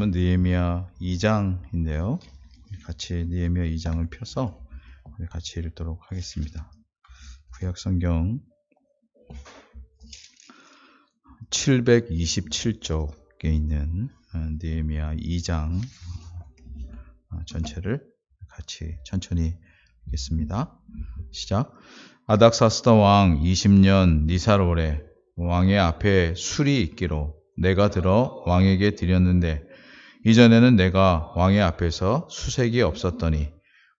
느헤미야 2장인데요. 같이 느헤미야 2장을 펴서 같이 읽도록 하겠습니다. 구약성경 727쪽에 있는 느헤미야 2장 전체를 같이 천천히 읽겠습니다. 시작. 아닥사스다 왕 20년 니살월에 왕의 앞에 술이 있기로 내가 들어 왕에게 드렸는데 이전에는 내가 왕의 앞에서 수색이 없었더니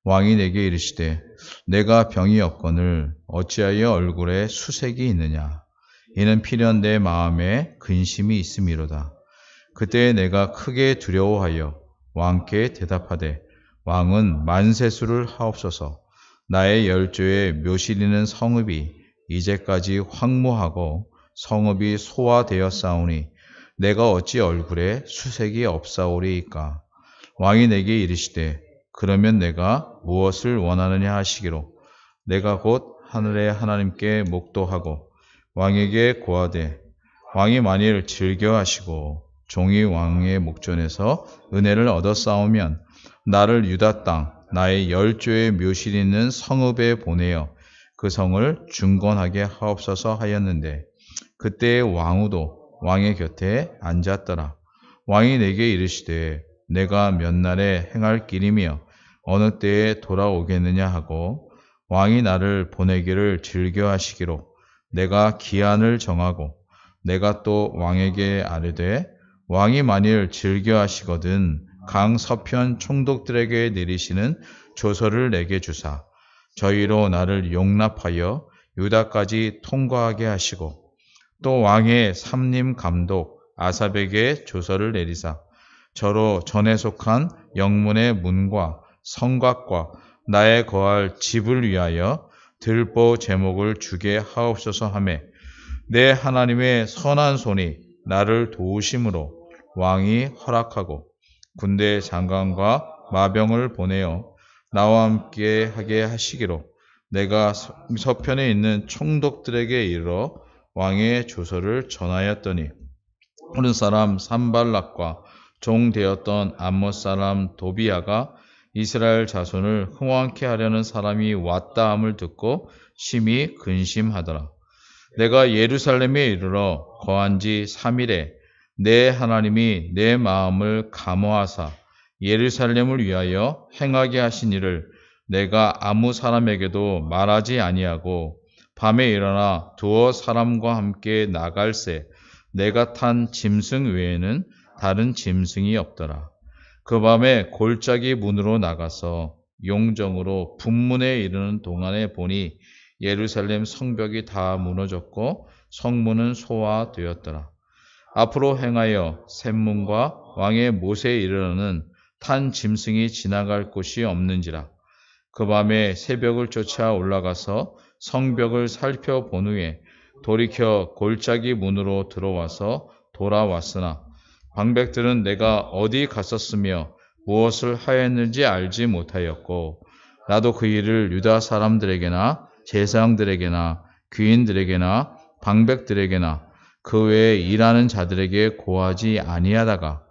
왕이 내게 이르시되 내가 병이 없거늘 어찌하여 얼굴에 수색이 있느냐. 이는 필연 내 마음에 근심이 있음이로다. 그때 내가 크게 두려워하여 왕께 대답하되 왕은 만세수를 하옵소서. 나의 열조에 묘실이는 성읍이 이제까지 황무하고 성읍이 소화되었사오니 내가 어찌 얼굴에 수색이 없사오리이까. 왕이 내게 이르시되 그러면 내가 무엇을 원하느냐 하시기로 내가 곧 하늘의 하나님께 목도하고 왕에게 고하되 왕이 만일 즐겨하시고 종이 왕의 목전에서 은혜를 얻었사오면 나를 유다 땅 나의 열조의 묘실 있는 성읍에 보내어 그 성을 중건하게 하옵소서 하였는데 그때 왕후도 왕의 곁에 앉았더라. 왕이 내게 이르시되 내가 몇 날에 행할 길이며 어느 때에 돌아오겠느냐 하고 왕이 나를 보내기를 즐겨하시기로 내가 기한을 정하고 내가 또 왕에게 아뢰되 왕이 만일 즐겨하시거든 강 서편 총독들에게 내리시는 조서를 내게 주사 저희로 나를 용납하여 유다까지 통과하게 하시고 또 왕의 삼림 감독 아삽에게 조서를 내리사 저로 전에 속한 영문의 문과 성곽과 나의 거할 집을 위하여 들보 제목을 주게 하옵소서 하매 내 하나님의 선한 손이 나를 도우심으로 왕이 허락하고 군대 장관과 마병을 보내어 나와 함께 하게 하시기로 내가 서편에 있는 총독들에게 이르러 왕의 조서를 전하였더니 오른 사람 산발락과 종되었던 암몬 사람 도비야가 이스라엘 자손을 흥왕케 하려는 사람이 왔다함을 듣고 심히 근심하더라. 내가 예루살렘에 이르러 거한 지 3일에 내 하나님이 내 마음을 감화하사 예루살렘을 위하여 행하게 하신 일을 내가 아무 사람에게도 말하지 아니하고 밤에 일어나 두어 사람과 함께 나갈새 내가 탄 짐승 외에는 다른 짐승이 없더라. 그 밤에 골짜기 문으로 나가서 용정으로 분문에 이르는 동안에 보니 예루살렘 성벽이 다 무너졌고 성문은 소화되었더라. 앞으로 행하여 샘문과 왕의 못에 이르러는 탄 짐승이 지나갈 곳이 없는지라. 그 밤에 새벽을 쫓아 올라가서 성벽을 살펴본 후에 돌이켜 골짜기 문으로 들어와서 돌아왔으나 방백들은 내가 어디 갔었으며 무엇을 하였는지 알지 못하였고 나도 그 일을 유다 사람들에게나 제사장들에게나 귀인들에게나 방백들에게나 그 외에 일하는 자들에게 고하지 아니하다가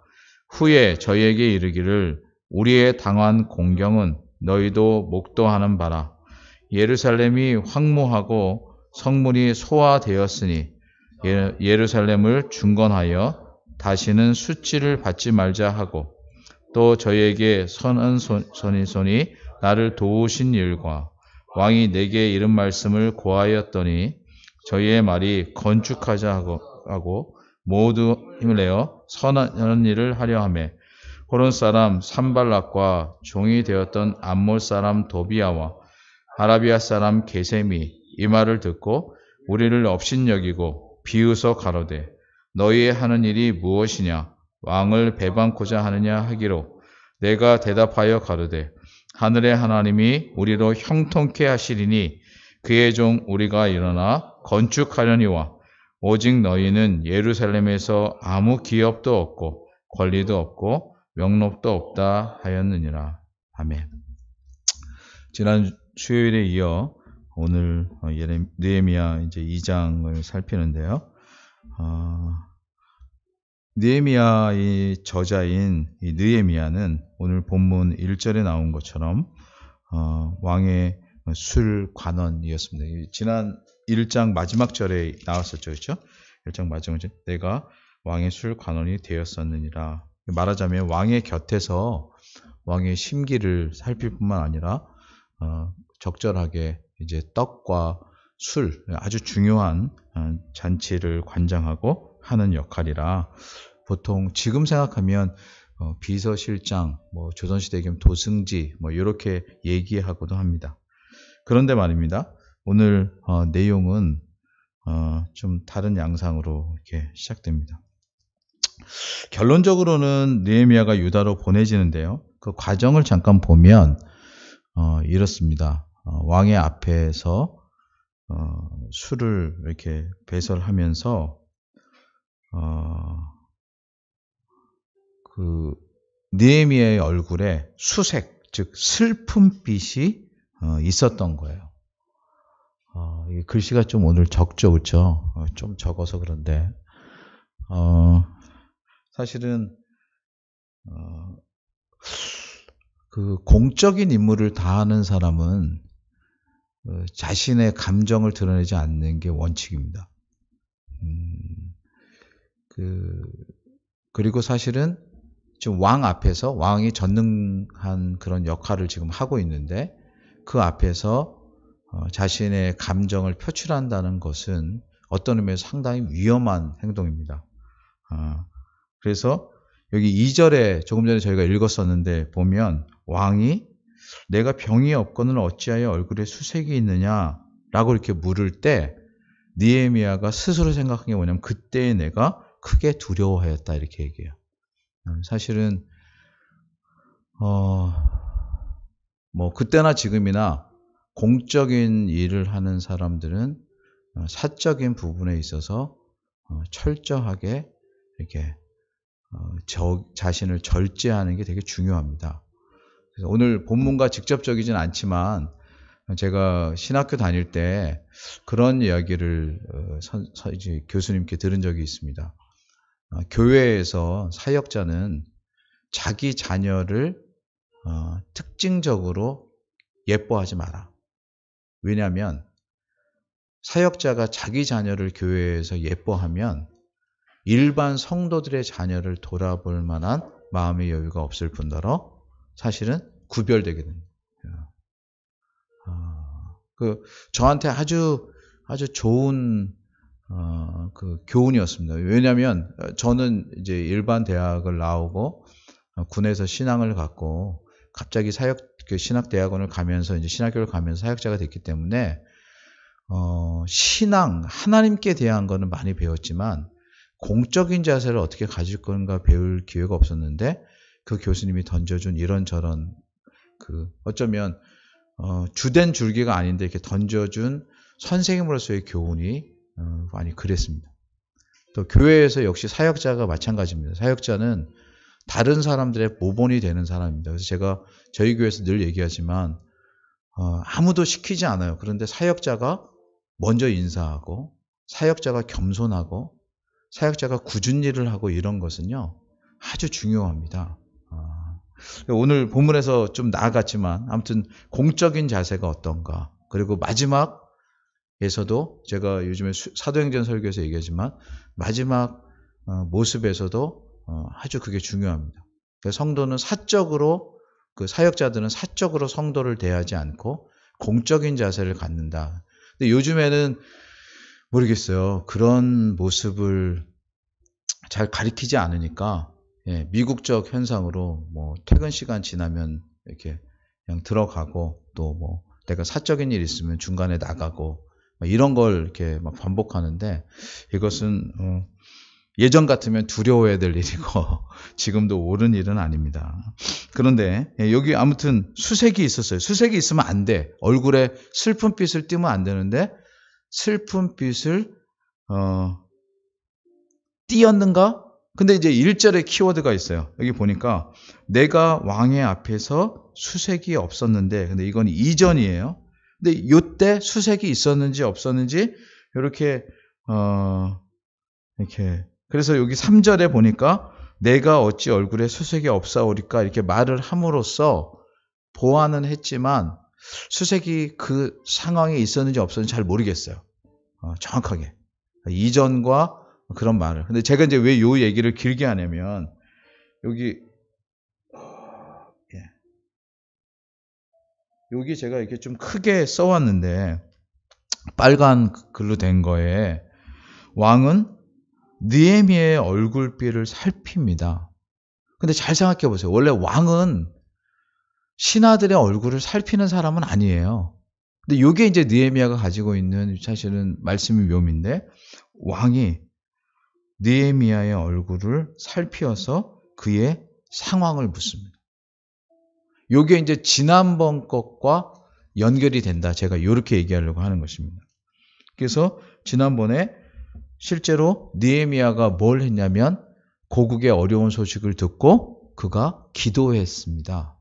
후에 저희에게 이르기를 우리의 당한 공경은 너희도 목도하는 바라. 예루살렘이 황무하고 성문이 소화되었으니 예루살렘을 중건하여 다시는 숫지를 받지 말자 하고 또 저희에게 선한 손이 나를 도우신 일과 왕이 내게 이른 말씀을 고하였더니 저희의 말이 건축하자 하고 모두 힘을 내어 선한 일을 하려 하매 호론 사람 산발락과 종이 되었던 암몬 사람 도비야와 아라비아 사람 게셈이 이 말을 듣고 우리를 업신여기고 비웃어 가로되 너희의 하는 일이 무엇이냐 왕을 배반코자 하느냐 하기로 내가 대답하여 가로되 하늘의 하나님이 우리로 형통케 하시리니 그의 종 우리가 일어나 건축하려니와 오직 너희는 예루살렘에서 아무 기업도 없고 권리도 없고 명록도 없다 하였느니라. 아멘. 지난 수요일에 이어 오늘 느헤미야 이제 2장을 살피는데요. 느헤미야의 저자인 이 느헤미야는 오늘 본문 1절에 나온 것처럼 왕의 술 관원이었습니다. 지난 1장 마지막 절에 나왔었죠. 그렇죠? 1장 마지막 절 내가 왕의 술 관원이 되었었느니라. 말하자면 왕의 곁에서 왕의 심기를 살필 뿐만 아니라 적절하게 이제 떡과 술, 아주 중요한 잔치를 관장하고 하는 역할이라 보통 지금 생각하면 비서실장, 뭐 조선시대 겸 도승지 뭐 이렇게 얘기하고도 합니다. 그런데 말입니다. 오늘 내용은 좀 다른 양상으로 이렇게 시작됩니다. 결론적으로는 느헤미야가 유다로 보내지는데요. 그 과정을 잠깐 보면 이렇습니다. 왕의 앞에서 술을 이렇게 배설하면서 그 느헤미야의 얼굴에 수색, 즉 슬픔빛이 있었던 거예요. 이 글씨가 좀 오늘 적죠, 그렇죠? 좀 적어서 그런데 사실은 그 공적인 임무를 다하는 사람은 자신의 감정을 드러내지 않는 게 원칙입니다. 그리고 사실은 지금 왕 앞에서 왕이 전능한 그런 역할을 지금 하고 있는데 그 앞에서 자신의 감정을 표출한다는 것은 어떤 의미에서 상당히 위험한 행동입니다. 그래서 여기 2절에 조금 전에 저희가 읽었었는데 보면 왕이 내가 병이 없거늘 어찌하여 얼굴에 수색이 있느냐라고 이렇게 물을 때 느헤미야가 스스로 생각한 게 뭐냐면 그때 내가 크게 두려워하였다 이렇게 얘기해요. 사실은 뭐 그때나 지금이나 공적인 일을 하는 사람들은 사적인 부분에 있어서 철저하게 이렇게 자신을 절제하는 게 되게 중요합니다. 그래서 오늘 본문과 직접적이진 않지만 제가 신학교 다닐 때 그런 이야기를 교수님께 들은 적이 있습니다. 교회에서 사역자는 자기 자녀를 특징적으로 예뻐하지 마라. 왜냐하면 사역자가 자기 자녀를 교회에서 예뻐하면 일반 성도들의 자녀를 돌아볼 만한 마음의 여유가 없을 뿐더러 사실은 구별되게 됩니다. 저한테 아주 좋은 그 교훈이었습니다. 왜냐하면 저는 이제 일반 대학을 나오고 군에서 신앙을 갖고 갑자기 신학대학원을 가면서 이제 신학교를 가면서 사역자가 됐기 때문에 신앙, 하나님께 대한 거는 많이 배웠지만 공적인 자세를 어떻게 가질 건가 배울 기회가 없었는데 그 교수님이 던져준 이런저런 어쩌면 주된 줄기가 아닌데 이렇게 던져준 선생님으로서의 교훈이 많이 그랬습니다. 또 교회에서 역시 사역자가 마찬가지입니다. 사역자는 다른 사람들의 모본이 되는 사람입니다. 그래서 제가 저희 교회에서 늘 얘기하지만 아무도 시키지 않아요. 그런데 사역자가 먼저 인사하고 사역자가 겸손하고 사역자가 굳은 일을 하고 이런 것은요 아주 중요합니다. 오늘 본문에서 좀 나아갔지만 아무튼 공적인 자세가 어떤가, 그리고 마지막에서도 제가 요즘에 사도행전 설교에서 얘기하지만 마지막 모습에서도 아주 그게 중요합니다. 성도는 사적으로, 그 사역자들은 사적으로 성도를 대하지 않고 공적인 자세를 갖는다. 근데 요즘에는 모르겠어요. 그런 모습을 잘 가리키지 않으니까 미국적 현상으로 뭐 퇴근 시간 지나면 이렇게 그냥 들어가고 또 뭐 내가 사적인 일 있으면 중간에 나가고 이런 걸 이렇게 막 반복하는데 이것은 예전 같으면 두려워해야 될 일이고 지금도 옳은 일은 아닙니다. 그런데 여기 아무튼 수색이 있었어요. 수색이 있으면 안 돼. 얼굴에 슬픈 빛을 띠면 안 되는데 슬픈 빛을 띄었는가? 근데 이제 1절에 키워드가 있어요. 여기 보니까 내가 왕의 앞에서 수색이 없었는데, 근데 이건 이전이에요. 근데 이때 수색이 있었는지 없었는지 이렇게 그래서 여기 3절에 보니까 내가 어찌 얼굴에 수색이 없사오리까 이렇게 말을 함으로써 보완은 했지만 수색이 그 상황에 있었는지 없었는지 잘 모르겠어요. 정확하게. 이전과 그런 말을. 근데 제가 이제 왜 요 얘기를 길게 하냐면 여기 제가 이렇게 좀 크게 써왔는데 빨간 글로 된 거에 왕은 느헤미야의 얼굴빛을 살핍니다. 근데 잘 생각해 보세요. 원래 왕은 신하들의 얼굴을 살피는 사람은 아니에요. 근데 이게 이제 느헤미야가 가지고 있는 사실은 말씀의 묘미인데 왕이 느헤미야의 얼굴을 살피어서 그의 상황을 묻습니다. 이게 이제 지난번 것과 연결이 된다. 제가 이렇게 얘기하려고 하는 것입니다. 그래서 지난번에 실제로 느헤미야가 뭘 했냐면 고국의 어려운 소식을 듣고 그가 기도했습니다.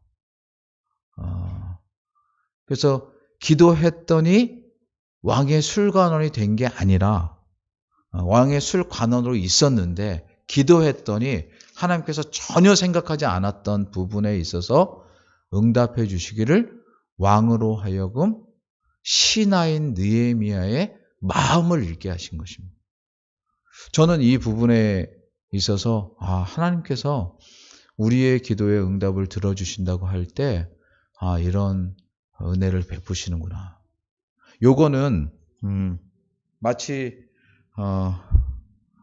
그래서 기도했더니 왕의 술관원이 된 게 아니라 왕의 술관원으로 있었는데 기도했더니 하나님께서 전혀 생각하지 않았던 부분에 있어서 응답해 주시기를 왕으로 하여금 신하인 느헤미야의 마음을 읽게 하신 것입니다. 저는 이 부분에 있어서 하나님께서 우리의 기도의 응답을 들어주신다고 할 때 이런 은혜를 베푸시는구나. 요거는 마치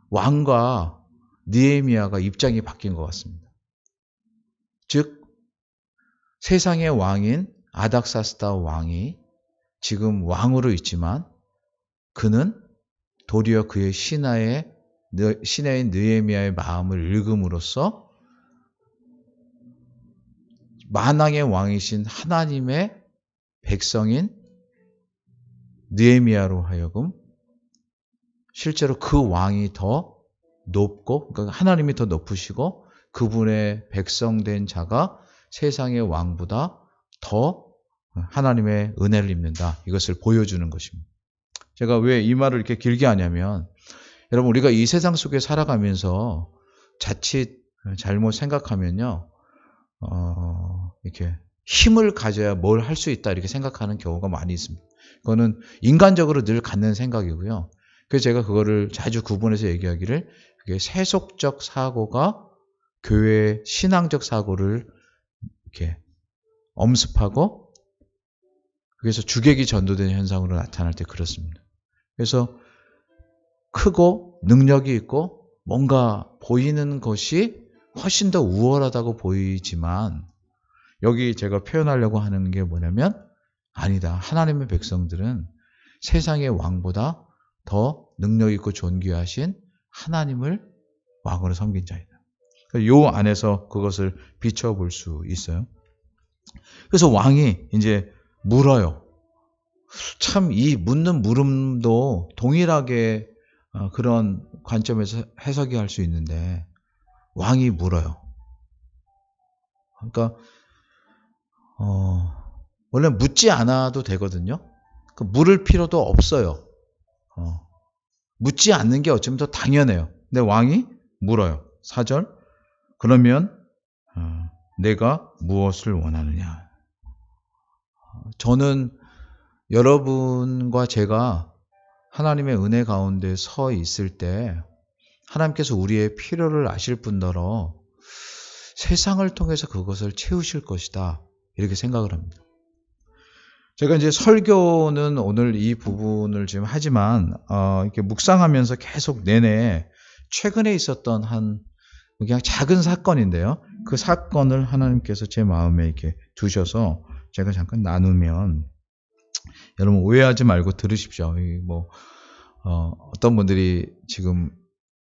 왕과 느헤미야가 입장이 바뀐 것 같습니다. 즉 세상의 왕인 아닥사스다 왕이 지금 왕으로 있지만 그는 도리어 그의 신하인 느헤미야의 마음을 읽음으로써 만왕의 왕이신 하나님의 백성인 느헤미야로 하여금 실제로 그 왕이 더 높고 그러니까 하나님이 더 높으시고 그분의 백성된 자가 세상의 왕보다 더 하나님의 은혜를 입는다. 이것을 보여주는 것입니다. 제가 왜 이 말을 이렇게 길게 하냐면 여러분 우리가 이 세상 속에 살아가면서 자칫 잘못 생각하면요. 이렇게 힘을 가져야 뭘 할 수 있다 이렇게 생각하는 경우가 많이 있습니다. 그거는 인간적으로 늘 갖는 생각이고요. 그래서 제가 그거를 자주 구분해서 얘기하기를 그게 세속적 사고가 교회의 신앙적 사고를 이렇게 엄습하고 그래서 주객이 전도되는 현상으로 나타날 때 그렇습니다. 그래서 크고 능력이 있고 뭔가 보이는 것이 훨씬 더 우월하다고 보이지만 여기 제가 표현하려고 하는 게 뭐냐면 아니다. 하나님의 백성들은 세상의 왕보다 더 능력 있고 존귀하신 하나님을 왕으로 섬긴 자이다. 요 안에서 그것을 비춰볼 수 있어요. 그래서 왕이 이제 물어요. 참 이 묻는 물음도 동일하게 그런 관점에서 해석이 할 수 있는데 왕이 물어요. 그러니까 원래 묻지 않아도 되거든요. 그 물을 필요도 없어요. 묻지 않는 게 어쩌면 더 당연해요. 근데 왕이 물어요. 4절. 그러면 내가 무엇을 원하느냐. 저는 여러분과 제가 하나님의 은혜 가운데 서 있을 때 하나님께서 우리의 필요를 아실 뿐더러 세상을 통해서 그것을 채우실 것이다. 이렇게 생각을 합니다. 제가 이제 설교는 오늘 이 부분을 지금 하지만 이렇게 묵상하면서 계속 내내 최근에 있었던 한 그냥 작은 사건인데요. 그 사건을 하나님께서 제 마음에 이렇게 두셔서 제가 잠깐 나누면 여러분 오해하지 말고 들으십시오. 어떤 분들이 지금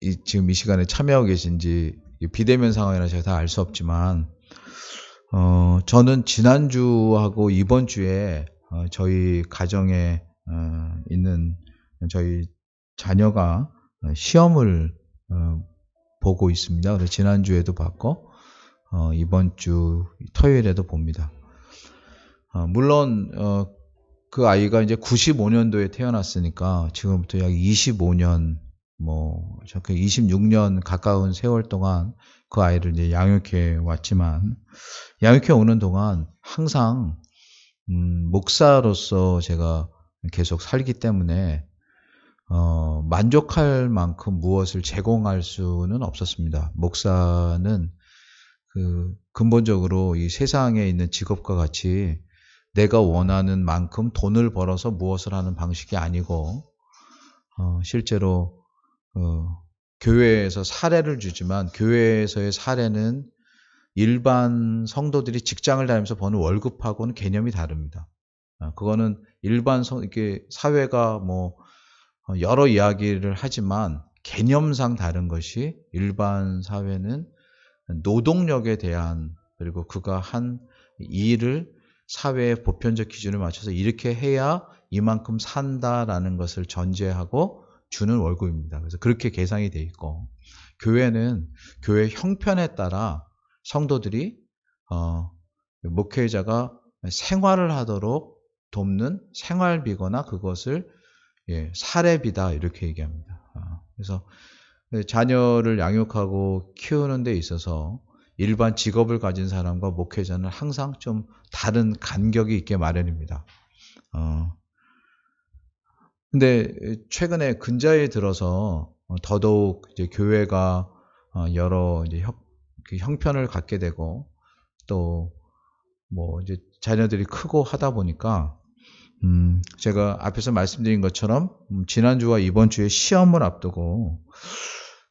이 시간에 참여하고 계신지 비대면 상황이라 제가 다 알 수 없지만 저는 지난주하고 이번 주에 저희 가정에 있는 저희 자녀가 시험을 보고 있습니다. 그래서 지난주에도 봤고 이번 주 토요일에도 봅니다. 물론 그 아이가 이제 95년도에 태어났으니까 지금부터 약 25년 그 26년 가까운 세월 동안 그 아이를 이제 양육해 왔지만, 양육해 오는 동안 항상, 목사로서 제가 계속 살기 때문에, 만족할 만큼 무엇을 제공할 수는 없었습니다. 목사는 근본적으로 이 세상에 있는 직업과 같이 내가 원하는 만큼 돈을 벌어서 무엇을 하는 방식이 아니고, 실제로 교회에서 사례를 주지만 교회에서의 사례는 일반 성도들이 직장을 다니면서 버는 월급하고는 개념이 다릅니다. 그거는 일반 이렇게 사회가 여러 이야기를 하지만 개념상 다른 것이, 일반 사회는 노동력에 대한, 그리고 그가 한 일을 사회의 보편적 기준에 맞춰서 이렇게 해야 이만큼 산다라는 것을 전제하고 주는 월급입니다. 그래서 그렇게 계상이 돼 있고, 교회는 교회 형편에 따라 성도들이 목회자가 생활을 하도록 돕는 생활비거나 그것을 사례비다 이렇게 얘기합니다. 그래서 자녀를 양육하고 키우는 데 있어서 일반 직업을 가진 사람과 목회자는 항상 좀 다른 간격이 있게 마련입니다. 근데 최근에 근자에 들어서 더더욱 이제 교회가 여러 이제 형편을 갖게 되고, 또 이제 자녀들이 크고 하다 보니까, 제가 앞에서 말씀드린 것처럼 지난주와 이번 주에 시험을 앞두고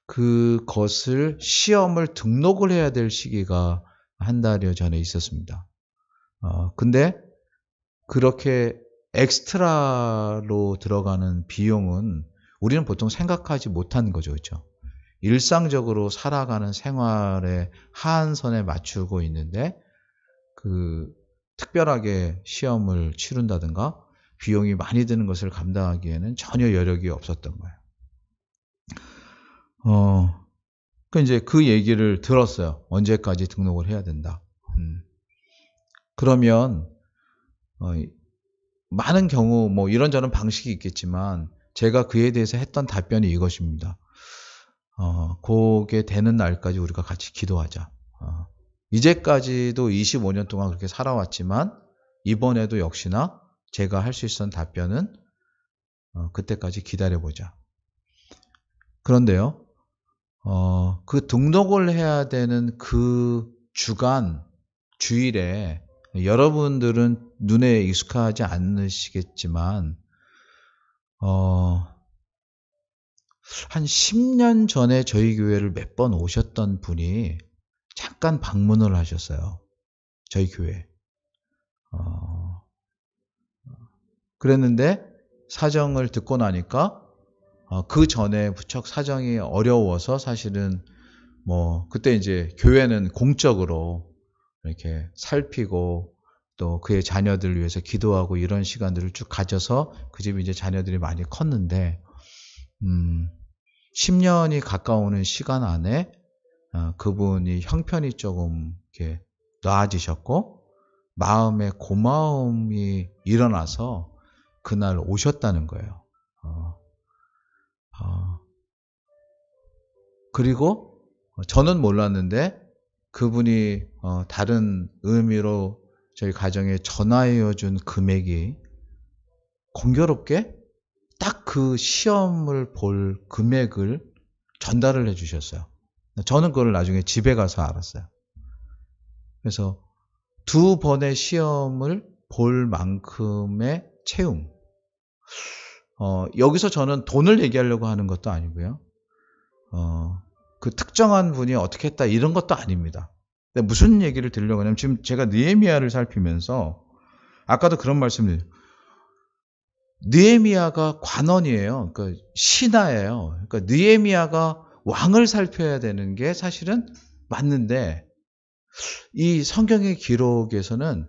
그것을 시험을 등록을 해야 될 시기가 한 달여 전에 있었습니다. 근데 그렇게 엑스트라로 들어가는 비용은 우리는 보통 생각하지 못하는 거죠. 그렇죠? 일상적으로 살아가는 생활의 하한선에 맞추고 있는데, 특별하게 시험을 치른다든가 비용이 많이 드는 것을 감당하기에는 전혀 여력이 없었던 거예요. 이제 그 얘기를 들었어요. 언제까지 등록을 해야 된다. 그러면 많은 경우 이런저런 방식이 있겠지만 제가 그에 대해서 했던 답변이 이것입니다. 그게 되는 날까지 우리가 같이 기도하자. 이제까지도 25년 동안 그렇게 살아왔지만 이번에도 역시나 제가 할 수 있었던 답변은 그때까지 기다려보자. 그런데요, 그 등록을 해야 되는 그 주일에 여러분들은 눈에 익숙하지 않으시겠지만 한 10년 전에 저희 교회를 몇 번 오셨던 분이 잠깐 방문을 하셨어요. 저희 교회. 그랬는데 사정을 듣고 나니까 그 전에 부쩍 사정이 어려워서 사실은 그때 이제 교회는 공적으로 이렇게 살피고 또 그의 자녀들을 위해서 기도하고 이런 시간들을 쭉 가져서 그 집에 이제 자녀들이 많이 컸는데 10년이 가까우는 시간 안에 그분이 형편이 조금 이렇게 나아지셨고 마음에 고마움이 일어나서 그날 오셨다는 거예요. 그리고 저는 몰랐는데 그분이 다른 의미로 저희 가정에 전화해 준 금액이 공교롭게 딱 그 시험을 볼 금액을 전달을 해 주셨어요. 저는 그걸 나중에 집에 가서 알았어요. 그래서 2번의 시험을 볼 만큼의 채움. 여기서 저는 돈을 얘기하려고 하는 것도 아니고요. 그 특정한 분이 어떻게 했다 이런 것도 아닙니다. 근데 무슨 얘기를 드리려고 하냐면 지금 제가 느헤미야를 살피면서 아까도 그런 말씀을 느헤미야가 관원이에요. 그러니까 신하예요. 그러니까 느헤미야가 왕을 살펴야 되는 게 사실은 맞는데 이 성경의 기록에서는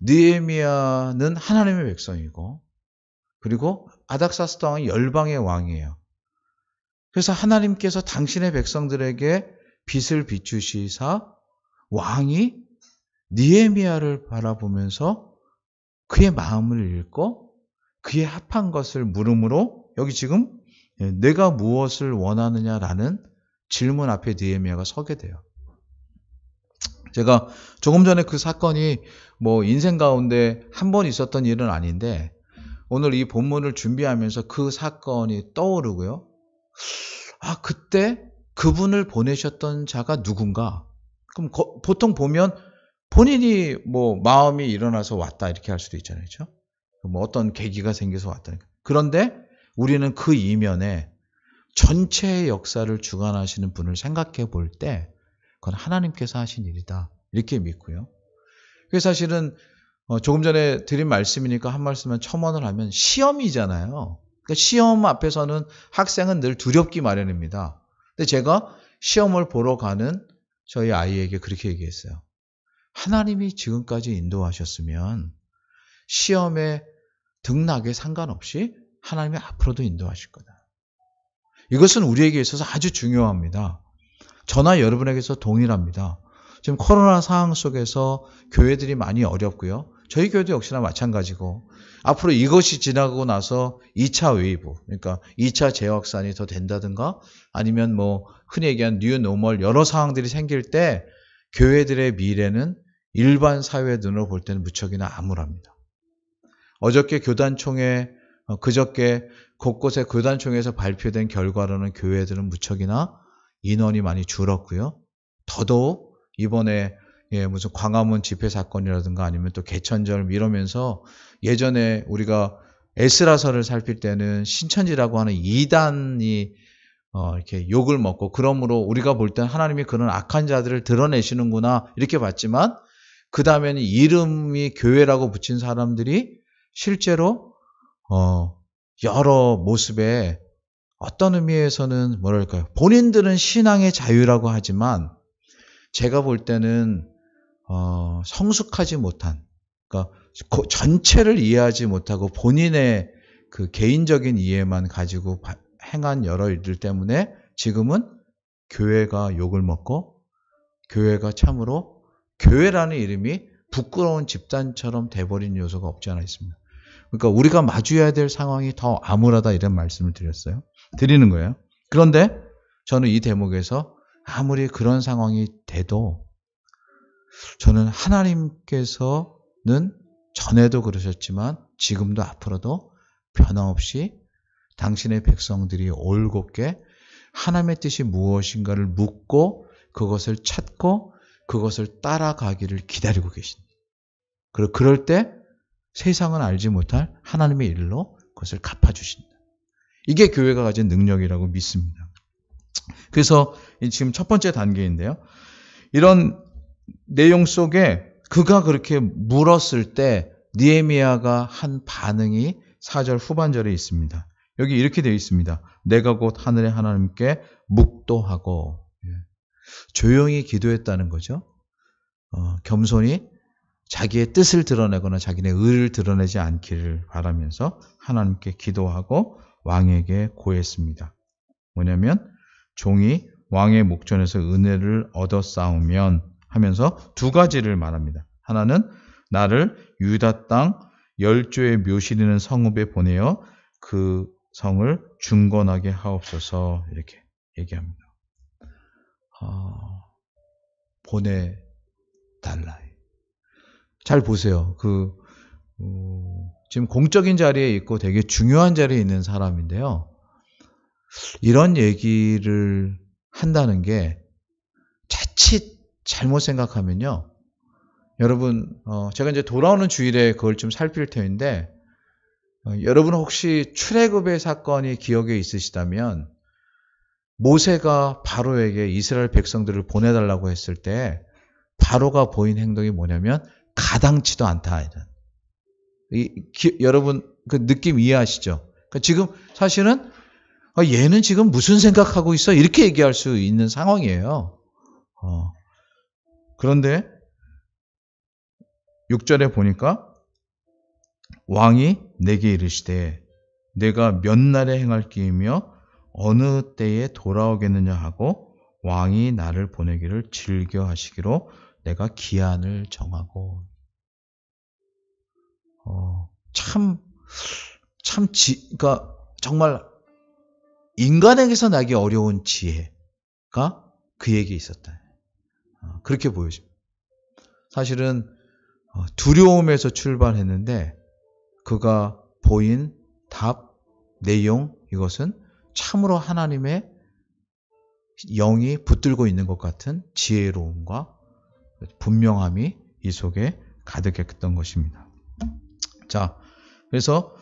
느헤미야는 하나님의 백성이고 그리고 아닥사스 왕이 열방의 왕이에요. 그래서 하나님께서 당신의 백성들에게 빛을 비추시사 왕이 느헤미야를 바라보면서 그의 마음을 읽고 그에 합한 것을 물음으로 여기 지금 내가 무엇을 원하느냐라는 질문 앞에 느헤미야가 서게 돼요. 제가 조금 전에 그 사건이 뭐 인생 가운데 한 번 있었던 일은 아닌데 오늘 이 본문을 준비하면서 그 사건이 떠오르고요. 그때 그분을 보내셨던 자가 누군가? 그럼 보통 보면 본인이 뭐 마음이 일어나서 왔다 이렇게 할 수도 있잖아요. 그렇죠? 뭐 어떤 계기가 생겨서 왔다. 그런데 우리는 그 이면에 전체의 역사를 주관하시는 분을 생각해 볼 때 그건 하나님께서 하신 일이다. 이렇게 믿고요. 그래서 사실은 조금 전에 드린 말씀이니까 한 말씀만 첨언을 하면 시험이잖아요. 그러니까 시험 앞에서는 학생은 늘 두렵기 마련입니다. 근데 제가 시험을 보러 가는 저희 아이에게 그렇게 얘기했어요. 하나님이 지금까지 인도하셨으면 시험에 등락에 상관없이 하나님이 앞으로도 인도하실 거다. 이것은 우리에게 있어서 아주 중요합니다. 저나 여러분에게서 동일합니다. 지금 코로나 상황 속에서 교회들이 많이 어렵고요. 저희 교회도 역시나 마찬가지고 앞으로 이것이 지나고 나서 2차 웨이브, 그러니까 2차 재확산이 더 된다든가 아니면 뭐 흔히 얘기하는 뉴 노멀 여러 상황들이 생길 때 교회들의 미래는 일반 사회의 눈으로 볼 때는 무척이나 암울합니다. 어저께 교단총회, 그저께 곳곳에 교단총회에서 발표된 결과로는 교회들은 무척이나 인원이 많이 줄었고요. 더더욱 이번에 무슨 광화문 집회 사건이라든가 아니면 또 개천절 이러면서 예전에 우리가 에스라서를 살필 때는 신천지라고 하는 이단이 이렇게 욕을 먹고 그러므로 우리가 볼 때는 하나님이 그런 악한 자들을 드러내시는구나 이렇게 봤지만 그 다음에는 이름이 교회라고 붙인 사람들이 실제로 여러 모습에 어떤 의미에서는 뭐랄까요? 본인들은 신앙의 자유라고 하지만 제가 볼 때는 성숙하지 못한, 그러니까 전체를 이해하지 못하고 본인의 그 개인적인 이해만 가지고 행한 여러 일들 때문에 지금은 교회가 욕을 먹고 교회가 참으로 교회라는 이름이 부끄러운 집단처럼 돼버린 요소가 없지 않아 있습니다. 그러니까 우리가 마주해야 될 상황이 더 암울하다 이런 말씀을 드리는 거예요. 그런데 저는 이 대목에서 아무리 그런 상황이 돼도 저는 하나님께서는 전에도 그러셨지만 지금도 앞으로도 변함없이 당신의 백성들이 올곧게 하나님의 뜻이 무엇인가를 묻고 그것을 찾고 그것을 따라가기를 기다리고 계십니다. 그리고 그럴 때 세상은 알지 못할 하나님의 일로 그것을 갚아주신다. 이게 교회가 가진 능력이라고 믿습니다. 그래서 지금 첫 번째 단계인데요. 이런 내용 속에 그가 그렇게 물었을 때 느헤미야가 한 반응이 4절 후반절에 있습니다. 여기 이렇게 되어 있습니다. 내가 곧 하늘의 하나님께 묵도하고 조용히 기도했다는 거죠. 겸손히 자기의 뜻을 드러내거나 자기네 의를 드러내지 않기를 바라면서 하나님께 기도하고 왕에게 고했습니다. 뭐냐면 종이 왕의 목전에서 은혜를 얻어 싸우면 하면서 두 가지를 말합니다. 하나는 나를 유다 땅 열조의 묘실이는 성읍에 보내어 그 성을 중건하게 하옵소서 이렇게 얘기합니다. 보내달라. 잘 보세요. 지금 공적인 자리에 있고 되게 중요한 자리에 있는 사람인데요. 이런 얘기를 한다는 게 자칫 잘못 생각하면요. 여러분, 제가 이제 돌아오는 주일에 그걸 좀 살필 터인데, 여러분 혹시 출애굽의 사건이 기억에 있으시다면, 모세가 바로에게 이스라엘 백성들을 보내달라고 했을 때, 바로가 보인 행동이 뭐냐면, 가당치도 않다. 여러분, 그 느낌 이해하시죠? 그러니까 지금 사실은, 얘는 지금 무슨 생각하고 있어? 이렇게 얘기할 수 있는 상황이에요. 그런데 6절에 보니까 왕이 내게 이르시되 내가 몇 날에 행할 기이며 어느 때에 돌아오겠느냐 하고 왕이 나를 보내기를 즐겨하시기로 내가 기한을 정하고 그러니까 정말 인간에게서 나기 어려운 지혜가 그에게 있었다. 그렇게 보여집니다. 사실은 두려움에서 출발했는데 그가 보인 답, 내용, 이것은 참으로 하나님의 영이 붙들고 있는 것 같은 지혜로움과 분명함이 이 속에 가득했던 것입니다. 자, 그래서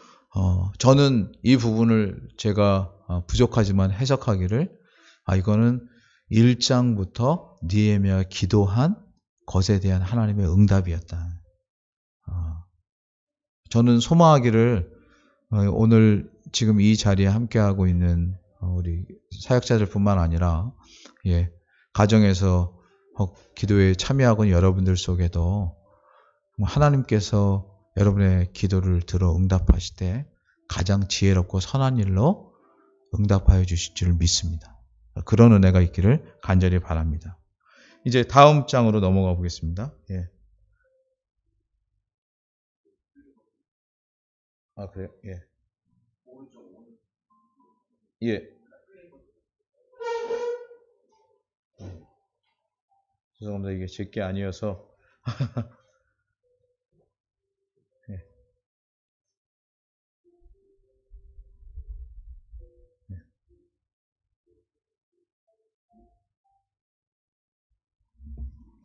저는 이 부분을 제가 부족하지만 해석하기를 이거는 1장부터 느헤미야가 기도한 것에 대한 하나님의 응답이었다. 저는 소망하기를 오늘 지금 이 자리에 함께하고 있는 우리 사역자들뿐만 아니라 가정에서 기도에 참여하고 있는 여러분들 속에도 하나님께서 여러분의 기도를 들어 응답하실 때 가장 지혜롭고 선한 일로 응답하여 주실 줄 믿습니다. 그런 은혜가 있기를 간절히 바랍니다. 이제 다음 장으로 넘어가 보겠습니다. 그래요? 죄송합니다. 이게 제 게 아니어서.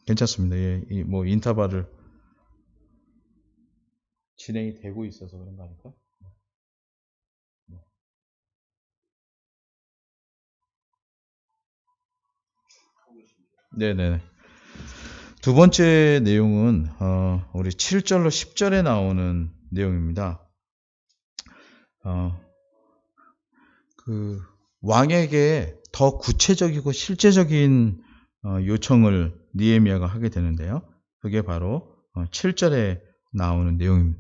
괜찮습니다. 뭐 인터벌을 진행이 되고 있어서 그런 거 아닐까? 네네. 두 번째 내용은 우리 7절로 10절에 나오는 내용입니다. 그 왕에게 더 구체적이고 실제적인 요청을 느헤미야가 하게 되는데요. 그게 바로 7절에 나오는 내용입니다.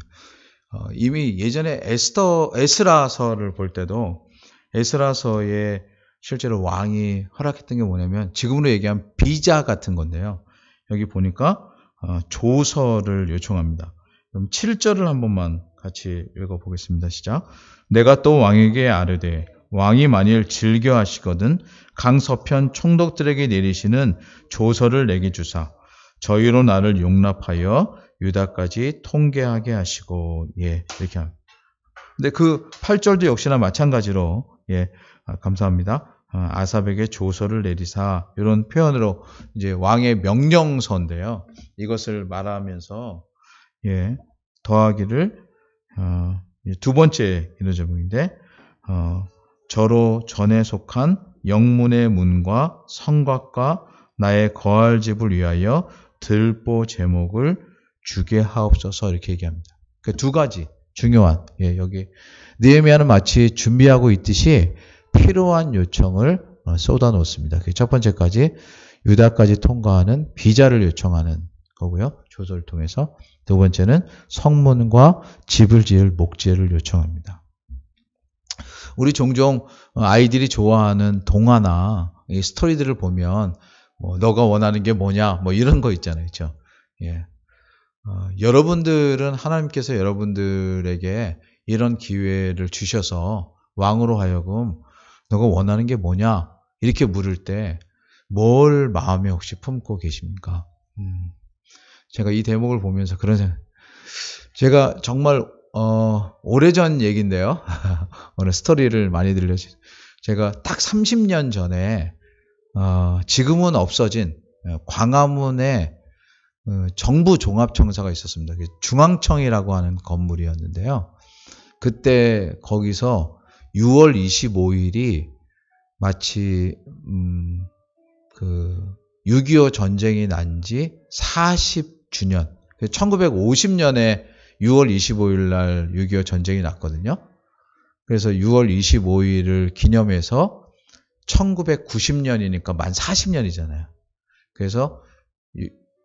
이미 예전에 에스라서를 볼 때도 에스라서에 실제로 왕이 허락했던 게 뭐냐면 지금으로 얘기하면 비자 같은 건데요. 여기 보니까 조서를 요청합니다. 그럼 7절을 한 번만 같이 읽어보겠습니다. 시작. 내가 또 왕에게 아뢰되 왕이 만일 즐겨 하시거든 강서편 총독들에게 내리시는 조서를 내게 주사 저희로 나를 용납하여 유다까지 통계하게 하시고 이렇게 합니다. 근데 그 8절도 역시나 마찬가지로 감사합니다. 아삽에게 조서를 내리사 이런 표현으로 이제 왕의 명령서인데요. 이것을 말하면서 더하기를 두 번째 기도제목인데 저로 전에 속한 영문의 문과 성곽과 나의 거할 집을 위하여 들보 제목을 주게 하옵소서 이렇게 얘기합니다. 그 두 가지 중요한 여기 느헤미야는 마치 준비하고 있듯이 필요한 요청을 쏟아 놓습니다. 첫 번째까지 유다까지 통과하는 비자를 요청하는 거고요. 조서를 통해서. 두 번째는 성문과 집을 지을 목재를 요청합니다. 우리 종종 아이들이 좋아하는 동화나 스토리들을 보면 너가 원하는 게 뭐냐 이런 거 있잖아요. 그렇죠? 여러분들은 하나님께서 여러분들에게 이런 기회를 주셔서 왕으로 하여금 너가 원하는 게 뭐냐 이렇게 물을 때 뭘 마음에 혹시 품고 계십니까? 제가 이 대목을 보면서 그런 생각. 제가 정말 오래전 얘기인데요. 오늘 스토리를 많이 들려주세요. 제가 딱 30년 전에 지금은 없어진 광화문에 정부 종합청사가 있었습니다. 중앙청이라고 하는 건물이었는데요. 그때 거기서 6월 25일이 마치 6.25 전쟁이 난 지 40주년 1950년에 6월 25일 날 6.25 전쟁이 났거든요. 그래서 6월 25일을 기념해서 1990년이니까 만 40년이잖아요. 그래서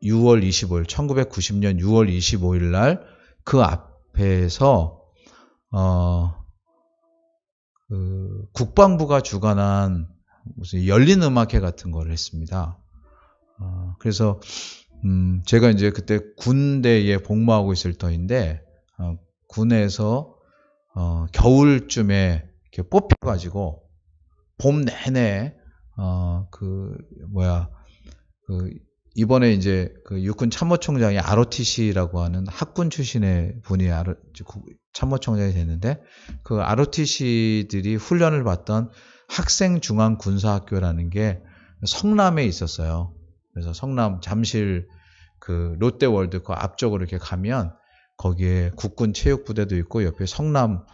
6월 25일, 1990년 6월 25일 날 그 앞에서 국방부가 주관한 무슨 열린 음악회 같은 걸 했습니다. 그래서 제가 이제 그때 군대에 복무하고 있을 터인데 군에서 겨울쯤에 이렇게 뽑혀가지고 봄 내내 이번에 이제 그 육군 참모총장이 ROTC라고 하는 학군 출신의 분이 참모총장이 됐는데, 그 ROTC들이 훈련을 받던 학생중앙군사학교라는 게 성남에 있었어요. 그래서 성남 잠실 그 롯데월드 그 앞쪽으로 이렇게 가면 거기에 국군 체육부대도 있고 옆에 성남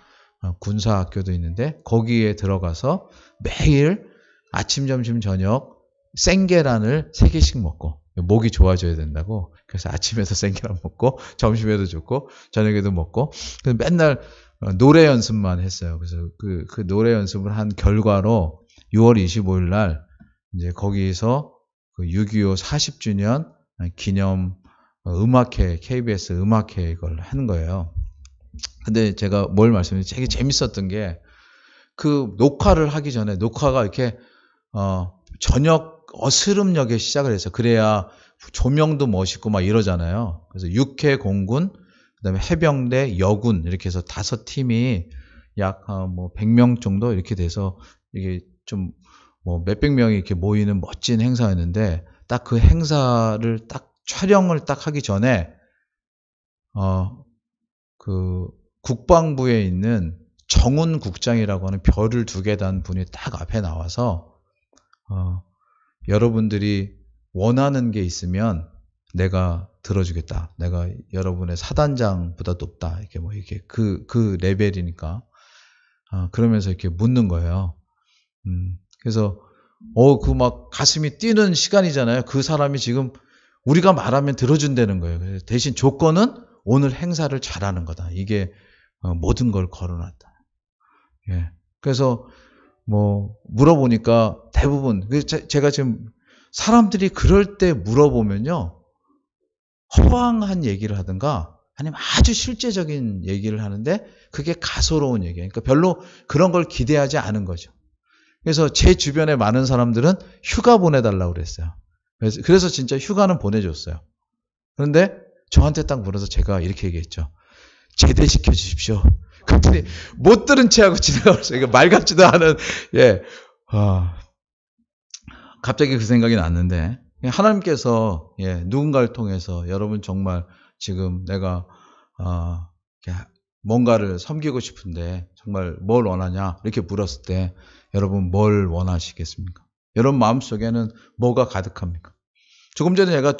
군사학교도 있는데, 거기에 들어가서 매일 아침, 점심, 저녁 생계란을 3개씩 먹고, 목이 좋아져야 된다고. 그래서 아침에도 생계란 먹고, 점심에도 좋고, 저녁에도 먹고, 맨날 노래 연습만 했어요. 그래서 그 노래 연습을 한 결과로 6월 25일 날 이제 거기서 그 6.25 40주년 기념 음악회, KBS 음악회 이걸 하는 거예요. 근데 제가 뭘 말씀드리지, 되게 재밌었던 게, 그 녹화를 하기 전에, 녹화가 이렇게 저녁 어스름녘에 시작을 해서, 그래야 조명도 멋있고 막 이러잖아요. 그래서 육해 공군, 그다음에 해병대, 여군 이렇게 해서 5팀이 약 100명 정도 이렇게 돼서 이게 좀 몇백 명이 이렇게 모이는 멋진 행사였는데, 딱 그 행사를 딱 촬영을 딱 하기 전에 그 국방부에 있는 정훈 국장이라고 하는 별을 2개 단 분이 딱 앞에 나와서 여러분들이 원하는 게 있으면 내가 들어주겠다. 내가 여러분의 사단장보다 높다. 이렇게 그 레벨이니까. 그러면서 이렇게 묻는 거예요. 그래서 그 막 가슴이 뛰는 시간이잖아요. 그 사람이 지금 우리가 말하면 들어준다는 거예요. 그래서 대신 조건은 오늘 행사를 잘하는 거다. 이게 모든 걸 걸어놨다. 예. 그래서 물어보니까 대부분, 제가 지금 사람들이 그럴 때 물어보면요, 허황한 얘기를 하든가 아니면 아주 실제적인 얘기를 하는데 그게 가소로운 얘기예요. 그러니까 별로 그런 걸 기대하지 않은 거죠. 그래서 제 주변에 많은 사람들은 휴가 보내달라고 그랬어요. 그래서 진짜 휴가는 보내줬어요. 그런데 저한테 딱 물어서 제가 이렇게 얘기했죠. 제대시켜 주십시오. 그랬더니 못 들은 채 하고 지나가버렸어요. 이거 말 같지도 않은, 갑자기 그 생각이 났는데, 하나님께서 누군가를 통해서 여러분 정말 지금 내가 뭔가를 섬기고 싶은데 정말 뭘 원하냐 이렇게 물었을 때 여러분 뭘 원하시겠습니까? 여러분 마음속에는 뭐가 가득합니까? 조금 전에 제가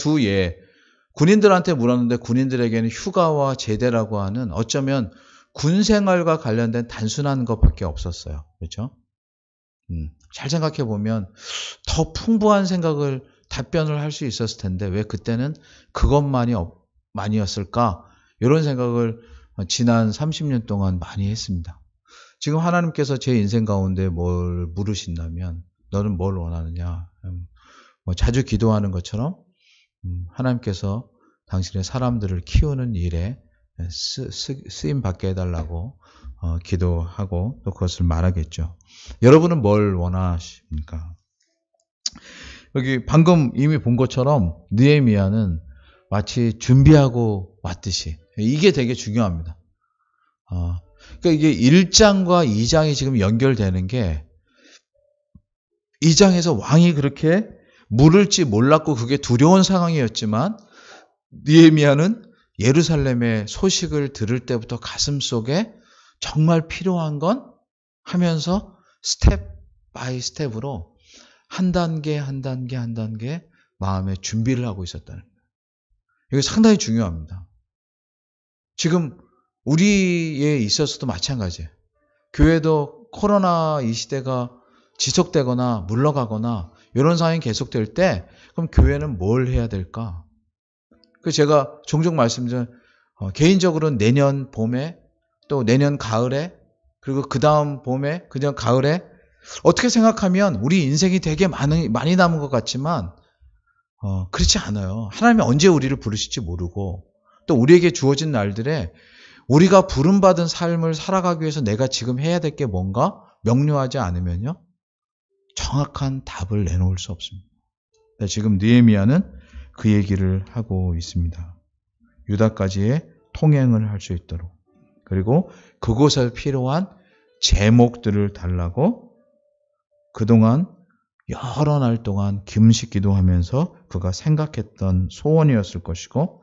군인들한테 물었는데 군인들에게는 휴가와 제대라고 하는 어쩌면 군 생활과 관련된 단순한 것밖에 없었어요. 그렇죠? 잘 생각해 보면 더 풍부한 답변을 할 수 있었을 텐데 왜 그때는 그것만이었을까? 이런 생각을 지난 30년 동안 많이 했습니다. 지금 하나님께서 제 인생 가운데 뭘 물으신다면 너는 뭘 원하느냐? 자주 기도하는 것처럼 하나님께서 당신의 사람들을 키우는 일에 쓰임 받게 해달라고 기도하고 또 그것을 말하겠죠. 여러분은 뭘 원하십니까? 여기 방금 이미 본 것처럼 느헤미야는 마치 준비하고 왔듯이, 이게 되게 중요합니다. 그러니까 이게 1장과 2장이 지금 연결되는 게, 2장에서 왕이 그렇게 물을지 몰랐고 그게 두려운 상황이었지만 느헤미야는 예루살렘의 소식을 들을 때부터 가슴속에 정말 필요한 건 하면서 스텝 바이 스텝으로 한 단계 마음의 준비를 하고 있었다는 거예요. 이게 상당히 중요합니다. 지금 우리에 있어서도 마찬가지예요. 교회도 코로나 이 시대가 지속되거나 물러가거나 이런 상황이 계속될 때 그럼 교회는 뭘 해야 될까? 제가 종종 말씀드린 개인적으로는 내년 봄에 또 내년 가을에 그리고 그 다음 봄에 그다음 가을에 어떻게 생각하면 우리 인생이 되게 많이 남은 것 같지만 그렇지 않아요. 하나님이 언제 우리를 부르실지 모르고 또 우리에게 주어진 날들에 우리가 부름받은 삶을 살아가기 위해서 내가 지금 해야 될 게 뭔가 명료하지 않으면요 정확한 답을 내놓을 수 없습니다. 지금 느헤미야는 그 얘기를 하고 있습니다. 유다까지의 통행을 할 수 있도록, 그리고 그곳에 필요한 제목들을 달라고 그동안 여러 날 동안 금식 기도하면서 그가 생각했던 소원이었을 것이고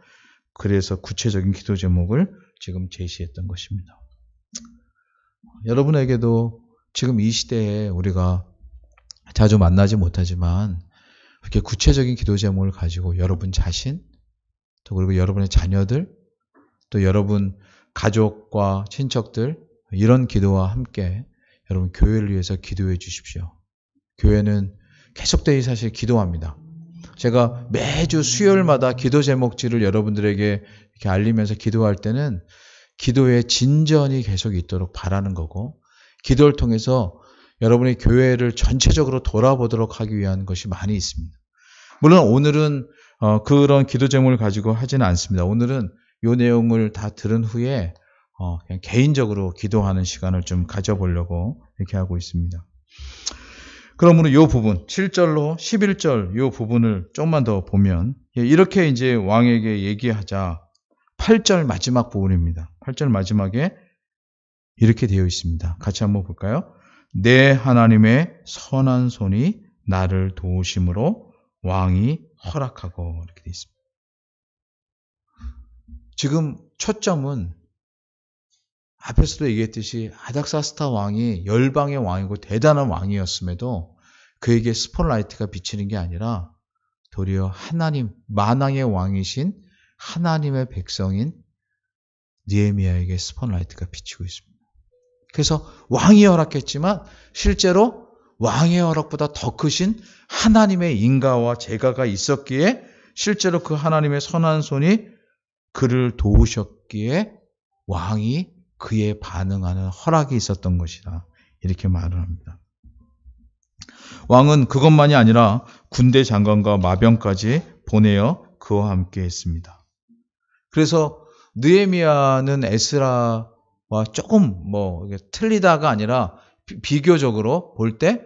그래서 구체적인 기도 제목을 지금 제시했던 것입니다. 여러분에게도 지금 이 시대에 우리가 자주 만나지 못하지만 이렇게 구체적인 기도 제목을 가지고 여러분 자신, 또 그리고 여러분의 자녀들, 또 여러분 가족과 친척들 이런 기도와 함께 여러분 교회를 위해서 기도해 주십시오. 교회는 계속되이 사실 기도합니다. 제가 매주 수요일마다 기도 제목지를 여러분들에게 이렇게 알리면서 기도할 때는 기도의 진전이 계속 있도록 바라는 거고 기도를 통해서 여러분의 교회를 전체적으로 돌아보도록 하기 위한 것이 많이 있습니다. 물론 오늘은 그런 기도 제목을 가지고 하지는 않습니다. 오늘은 이 내용을 다 들은 후에 그냥 개인적으로 기도하는 시간을 좀 가져보려고 이렇게 하고 있습니다. 그러므로 이 부분 7절로 11절 이 부분을 조금만 더 보면 이렇게 이제 왕에게 얘기하자 8절 마지막 부분입니다. 8절 마지막에 이렇게 되어 있습니다. 같이 한번 볼까요? 내 하나님의 선한 손이 나를 도우심으로 왕이 허락하고 이렇게 되어 있습니다. 지금 초점은 앞에서도 얘기했듯이 아닥사스다 왕이 열방의 왕이고 대단한 왕이었음에도 그에게 스포트라이트가 비치는 게 아니라 도리어 하나님, 만왕의 왕이신 하나님의 백성인 느헤미야에게 스포트라이트가 비치고 있습니다. 그래서 왕이 허락했지만 실제로 왕의 허락보다 더 크신 하나님의 인가와 제가가 있었기에 실제로 그 하나님의 선한 손이 그를 도우셨기에 왕이 그에 반응하는 허락이 있었던 것이다. 이렇게 말을 합니다. 왕은 그것만이 아니라 군대 장관과 마병까지 보내어 그와 함께 했습니다. 그래서 느헤미야는 에스라와 조금 틀리다가 아니라 비교적으로 볼 때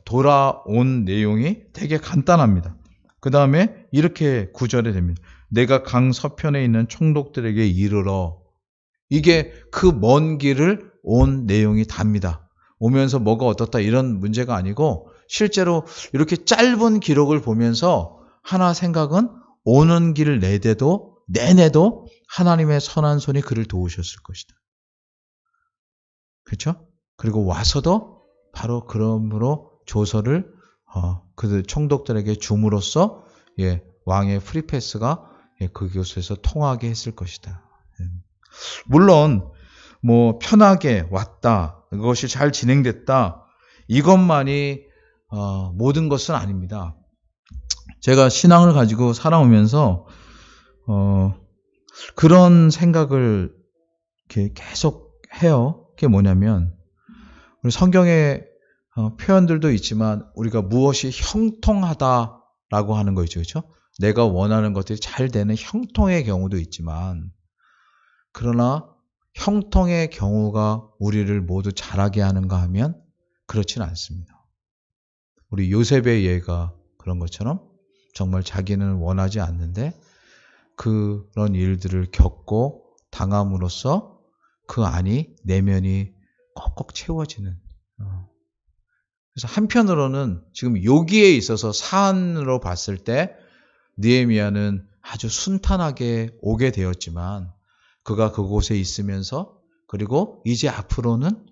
돌아온 내용이 되게 간단합니다. 그 다음에 이렇게 구절이 됩니다. 내가 강 서편에 있는 총독들에게 이르러 이게 그 먼 길을 온 내용이 답니다. 오면서 뭐가 어떻다 이런 문제가 아니고 실제로 이렇게 짧은 기록을 보면서 하나 생각은 오는 길 내내도 하나님의 선한 손이 그를 도우셨을 것이다. 그렇죠? 그리고 와서도 바로 그러므로 조서를 그 총독들에게 줌으로써 왕의 프리패스가 그곳에서 통하게 했을 것이다. 물론 편하게 왔다, 그것이 잘 진행됐다 이것만이 모든 것은 아닙니다. 제가 신앙을 가지고 살아오면서 그런 생각을 이렇게 계속 해요. 그게 뭐냐면 우리 성경의 표현들도 있지만 우리가 무엇이 형통하다라고 하는 거 있죠, 그렇죠? 내가 원하는 것들이 잘 되는 형통의 경우도 있지만 그러나 형통의 경우가 우리를 모두 잘하게 하는가 하면 그렇지는 않습니다. 우리 요셉의 예가 그런 것처럼 정말 자기는 원하지 않는데 그런 일들을 겪고 당함으로써 그 안이 내면이 꼭꼭 채워지는. 그래서 한편으로는 지금 여기에 있어서 사안으로 봤을 때 느헤미야는 아주 순탄하게 오게 되었지만 그가 그곳에 있으면서 그리고 이제 앞으로는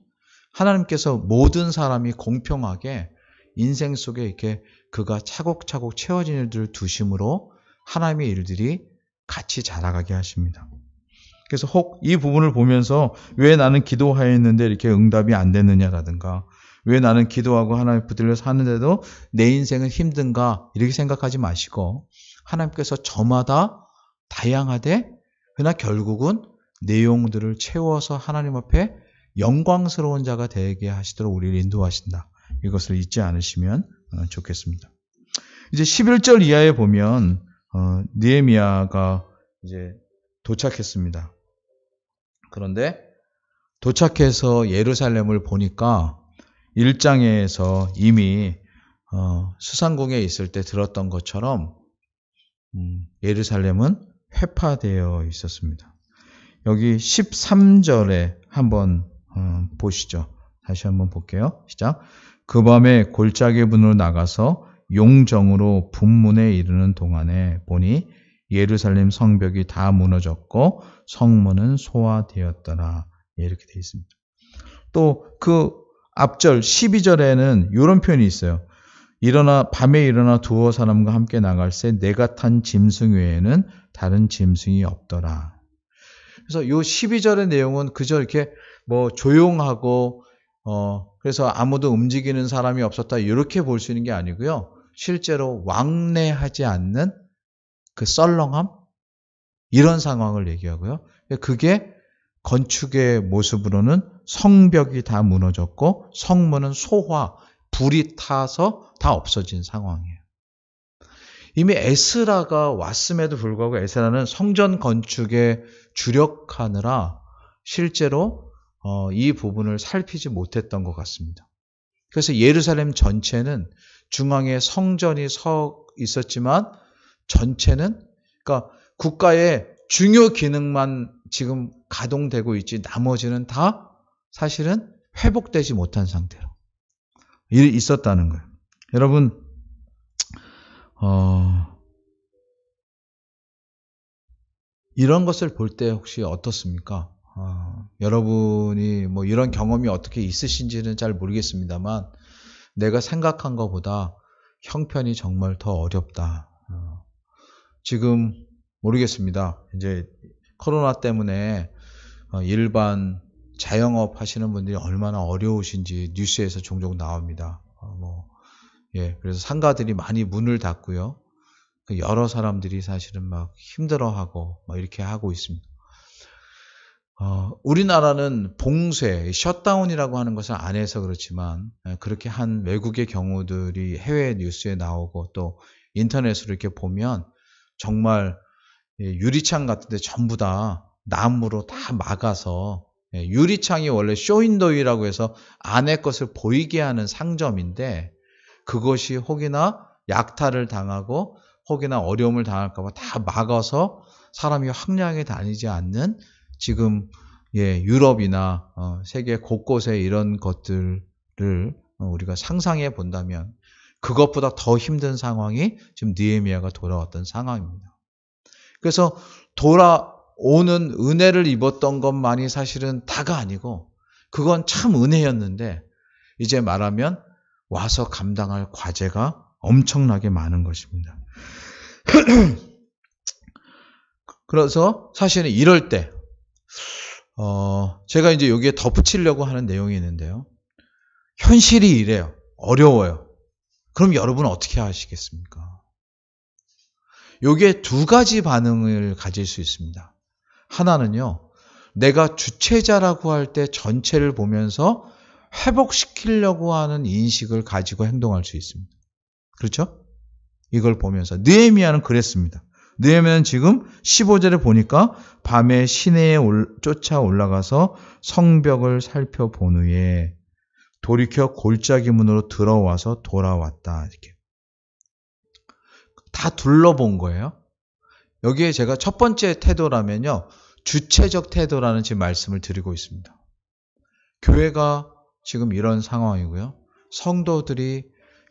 하나님께서 모든 사람이 공평하게 인생 속에 이렇게 그가 차곡차곡 채워진 일들을 두심으로 하나님의 일들이 같이 자라가게 하십니다. 그래서 혹 이 부분을 보면서 왜 나는 기도하였는데 이렇게 응답이 안 됐느냐라든가 왜 나는 기도하고 하나님 붙들려 사는데도 내 인생은 힘든가 이렇게 생각하지 마시고 하나님께서 저마다 다양하되 그러나 결국은 내용들을 채워서 하나님 앞에 영광스러운 자가 되게 하시도록 우리를 인도하신다. 이것을 잊지 않으시면 좋겠습니다. 이제 11절 이하에 보면 느헤미야가 이제 도착했습니다. 그런데 도착해서 예루살렘을 보니까 1장에서 이미 수상궁에 있을 때 들었던 것처럼 예루살렘은 회파되어 있었습니다. 여기 13절에 한번 보시죠. 다시 한번 볼게요. 시작. 그 밤에 골짜기 문으로 나가서 용정으로 분문에 이르는 동안에 보니 예루살렘 성벽이 다 무너졌고 성문은 소화되었더라. 이렇게 되어 있습니다. 또 그 앞절 12절에는 이런 표현이 있어요. 밤에 일어나 두어 사람과 함께 나갈새 내가 탄 짐승 외에는 다른 짐승이 없더라. 그래서 이 12절의 내용은 그저 이렇게 뭐 조용하고 그래서 아무도 움직이는 사람이 없었다 이렇게 볼 수 있는 게 아니고요. 실제로 왕래하지 않는 그 썰렁함 이런 상황을 얘기하고요. 그게 건축의 모습으로는 성벽이 다 무너졌고 성문은 소화, 불이 타서 다 없어진 상황이에요. 이미 에스라가 왔음에도 불구하고 에스라는 성전 건축에 주력하느라 실제로 이 부분을 살피지 못했던 것 같습니다. 그래서 예루살렘 전체는 중앙에 성전이 서 있었지만 전체는 그러니까 국가의 중요 기능만 지금 가동되고 있지 나머지는 다 사실은 회복되지 못한 상태로 있었다는 거예요. 여러분 이런 것을 볼 때 혹시 어떻습니까? 여러분이 뭐 이런 경험이 어떻게 있으신지는 잘 모르겠습니다만 내가 생각한 것보다 형편이 정말 더 어렵다. 지금 모르겠습니다. 이제 코로나 때문에 일반 자영업 하시는 분들이 얼마나 어려우신지 뉴스에서 종종 나옵니다. 그래서 상가들이 많이 문을 닫고요. 여러 사람들이 사실은 막 힘들어하고 막 이렇게 하고 있습니다. 우리나라는 봉쇄, 셧다운이라고 하는 것을 안 해서 그렇지만 그렇게 한 외국의 경우들이 해외 뉴스에 나오고 또 인터넷으로 이렇게 보면 정말 유리창 같은 데 전부 다 나무로 다 막아서 유리창이 원래 쇼윈도이라고 해서 안에 것을 보이게 하는 상점인데 그것이 혹이나 약탈을 당하고 혹이나 어려움을 당할까 봐 다 막아서 사람이 황량하게 다니지 않는 지금 유럽이나 세계 곳곳에 이런 것들을 우리가 상상해 본다면 그것보다 더 힘든 상황이 지금 느헤미야가 돌아왔던 상황입니다. 그래서 돌아오는 은혜를 입었던 것만이 사실은 다가 아니고 그건 참 은혜였는데 이제 말하면 와서 감당할 과제가 엄청나게 많은 것입니다. 그래서 사실은 이럴 때 제가 이제 여기에 덧붙이려고 하는 내용이 있는데요. 현실이 이래요. 어려워요. 그럼 여러분은 어떻게 하시겠습니까? 여기에 두 가지 반응을 가질 수 있습니다. 하나는요. 내가 주체자라고 할 때 전체를 보면서 회복시키려고 하는 인식을 가지고 행동할 수 있습니다. 그렇죠? 이걸 보면서 느헤미야는 그랬습니다. 느헤미야는 지금 15절에 보니까 밤에 시내에 쫓아 올라가서 성벽을 살펴본 후에 돌이켜 골짜기 문으로 들어와서 돌아왔다. 이렇게 다 둘러본 거예요. 여기에 제가 첫 번째 태도라면요. 주체적 태도라는 지금 말씀을 드리고 있습니다. 교회가 지금 이런 상황이고요. 성도들이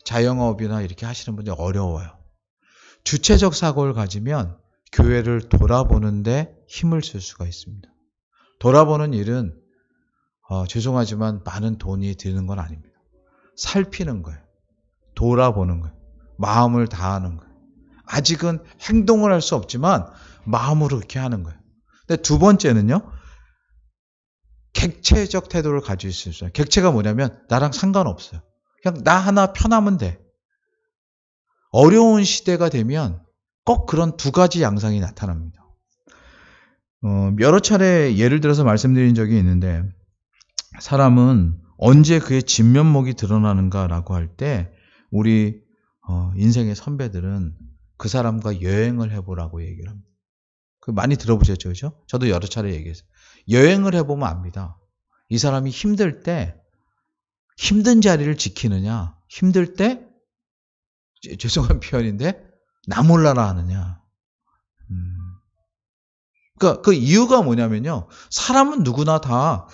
자영업이나 이렇게 하시는 분들이 어려워요. 주체적 사고를 가지면 교회를 돌아보는데 힘을 쓸 수가 있습니다. 돌아보는 일은 죄송하지만 많은 돈이 드는 건 아닙니다. 살피는 거예요. 돌아보는 거예요. 마음을 다하는 거예요. 아직은 행동을 할 수 없지만 마음으로 이렇게 하는 거예요. 근데 두 번째는요. 객체적 태도를 가질 수 있어요. 객체가 뭐냐면 나랑 상관없어요. 그냥 나 하나 편하면 돼. 어려운 시대가 되면 꼭 그런 두 가지 양상이 나타납니다. 여러 차례 예를 들어서 말씀드린 적이 있는데 사람은 언제 그의 진면목이 드러나는가라고 할 때 우리 인생의 선배들은 그 사람과 여행을 해보라고 얘기를 합니다. 그 많이 들어보셨죠? 그죠? 저도 여러 차례 얘기했어요. 여행을 해보면 압니다. 이 사람이 힘들 때 힘든 자리를 지키느냐 힘들 때 죄송한 표현인데 나 몰라라 하느냐. 그러니까 그 이유가 뭐냐면요. 사람은 누구나 다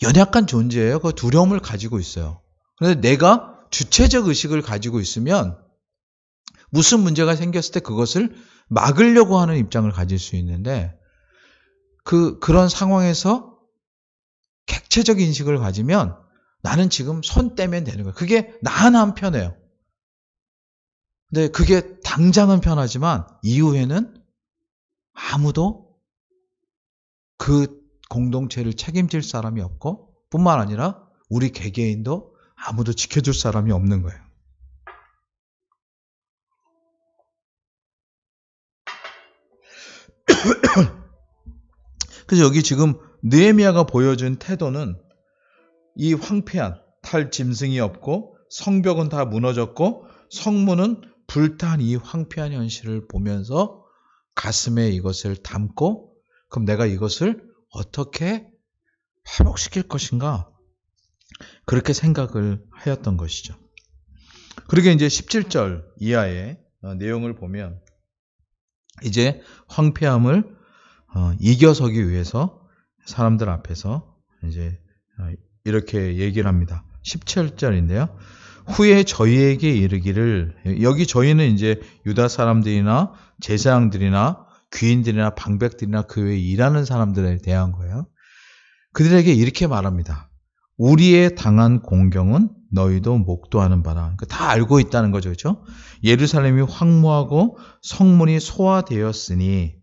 연약한 존재예요. 그 두려움을 가지고 있어요. 그런데 내가 주체적 의식을 가지고 있으면 무슨 문제가 생겼을 때 그것을 막으려고 하는 입장을 가질 수 있는데 그런 상황에서 객체적 인식을 가지면 나는 지금 손 떼면 되는 거예요. 그게 나 하나는 편해요. 근데 그게 당장은 편하지만 이후에는 아무도 그 공동체를 책임질 사람이 없고 뿐만 아니라 우리 개개인도 아무도 지켜줄 사람이 없는 거예요. 그래서 여기 지금 느헤미야가 보여준 태도는 이 황폐한 탈짐승이 없고 성벽은 다 무너졌고 성문은 불탄 이 황폐한 현실을 보면서 가슴에 이것을 담고 그럼 내가 이것을 어떻게 회복시킬 것인가 그렇게 생각을 하였던 것이죠. 그러게 이제 17절 이하의 내용을 보면 이제 황폐함을 이겨서기 위해서 사람들 앞에서 이제 이렇게 얘기를 합니다. 17절인데요. 후에 저희에게 이르기를, 여기 저희는 이제 유다 사람들이나 제사장들이나 귀인들이나 방백들이나 그 외에 일하는 사람들에 대한 거예요. 그들에게 이렇게 말합니다. 우리의 당한 공경은 너희도 목도하는 바라. 그러니까 다 알고 있다는 거죠. 그렇죠? 예루살렘이 황무하고 성문이 소화되었으니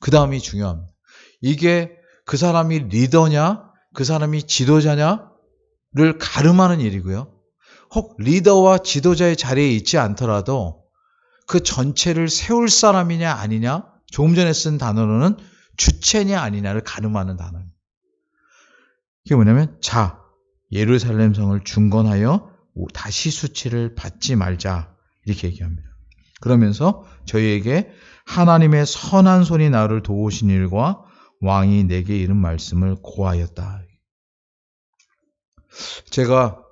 그 다음이 중요합니다. 이게 그 사람이 리더냐 그 사람이 지도자냐를 가름하는 일이고요. 혹 리더와 지도자의 자리에 있지 않더라도 그 전체를 세울 사람이냐 아니냐 조금 전에 쓴 단어로는 주체냐 아니냐를 가름하는 단어입니다. 이게 뭐냐면 자 예루살렘 성을 중건하여 다시 수치를 받지 말자 이렇게 얘기합니다. 그러면서 저희에게 하나님의 선한 손이 나를 도우신 일과 왕이 내게 이른 말씀을 고하였다. 제가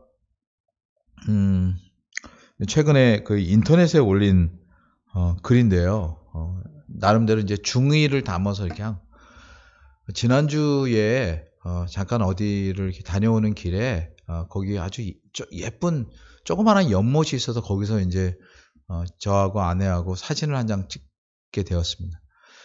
최근에 그 인터넷에 올린 글인데요. 나름대로 이제 중의를 담아서 이렇게 지난주에 잠깐 어디를 이렇게 다녀오는 길에 거기 아주 예쁜 조그마한 연못이 있어서 거기서 이제 저하고 아내하고 사진을 한 장 찍게 되었습니다.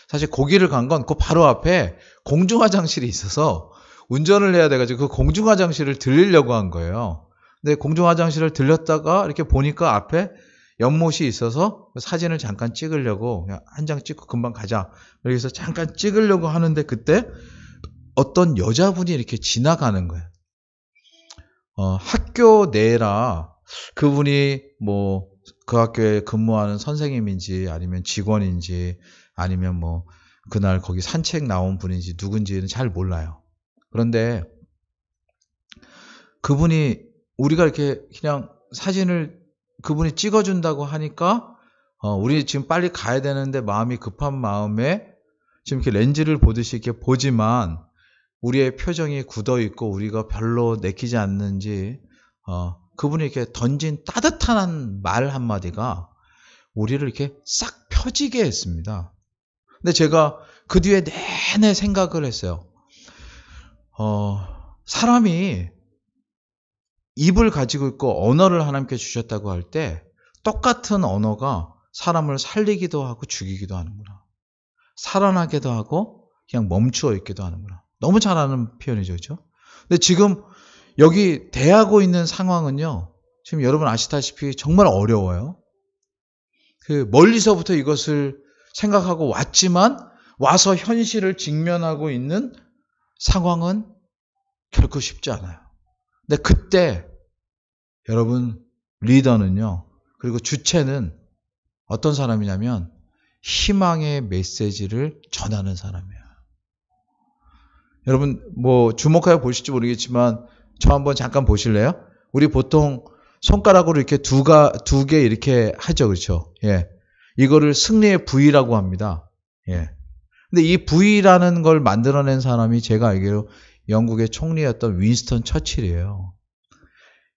사실 거기를 간 건 그 바로 앞에 공중화장실이 있어서 운전을 해야 돼가지고 그 공중화장실을 들리려고 한 거예요. 근데 공중화장실을 들렸다가 이렇게 보니까 앞에 연못이 있어서 사진을 잠깐 찍으려고 그냥 한 장 찍고 금방 가자. 그래서 잠깐 찍으려고 하는데 그때 어떤 여자분이 이렇게 지나가는 거예요. 학교 내라 그분이 뭐 그 학교에 근무하는 선생님인지 아니면 직원인지 아니면 뭐 그날 거기 산책 나온 분인지 누군지는 잘 몰라요. 그런데 그분이 우리가 이렇게 그냥 사진을 그분이 찍어준다고 하니까 우리 지금 빨리 가야 되는데 마음이 급한 마음에 지금 이렇게 렌즈를 보듯이 이렇게 보지만 우리의 표정이 굳어 있고 우리가 별로 내키지 않는지 그분이 이렇게 던진 따뜻한 말 한마디가 우리를 이렇게 싹 펴지게 했습니다. 근데 제가 그 뒤에 내내 생각을 했어요. 사람이 입을 가지고 있고 언어를 하나님께 주셨다고 할 때 똑같은 언어가 사람을 살리기도 하고 죽이기도 하는구나. 살아나게도 하고 그냥 멈추어 있기도 하는구나. 너무 잘 아는 표현이죠. 그렇죠? 근데 지금 여기 대하고 있는 상황은요. 지금 여러분 아시다시피 정말 어려워요. 그 멀리서부터 이것을 생각하고 왔지만 와서 현실을 직면하고 있는 상황은 결코 쉽지 않아요. 근데 그때 여러분 리더는요. 그리고 주체는 어떤 사람이냐면 희망의 메시지를 전하는 사람이에요. 여러분 뭐 주목하여 보실지 모르겠지만 저 한번 잠깐 보실래요? 우리 보통 손가락으로 이렇게 두 개 이렇게 하죠. 그렇죠? 예. 이거를 승리의 V라고 합니다. 예. 근데 이 V라는 걸 만들어낸 사람이 제가 알기로 영국의 총리였던 윈스턴 처칠이에요.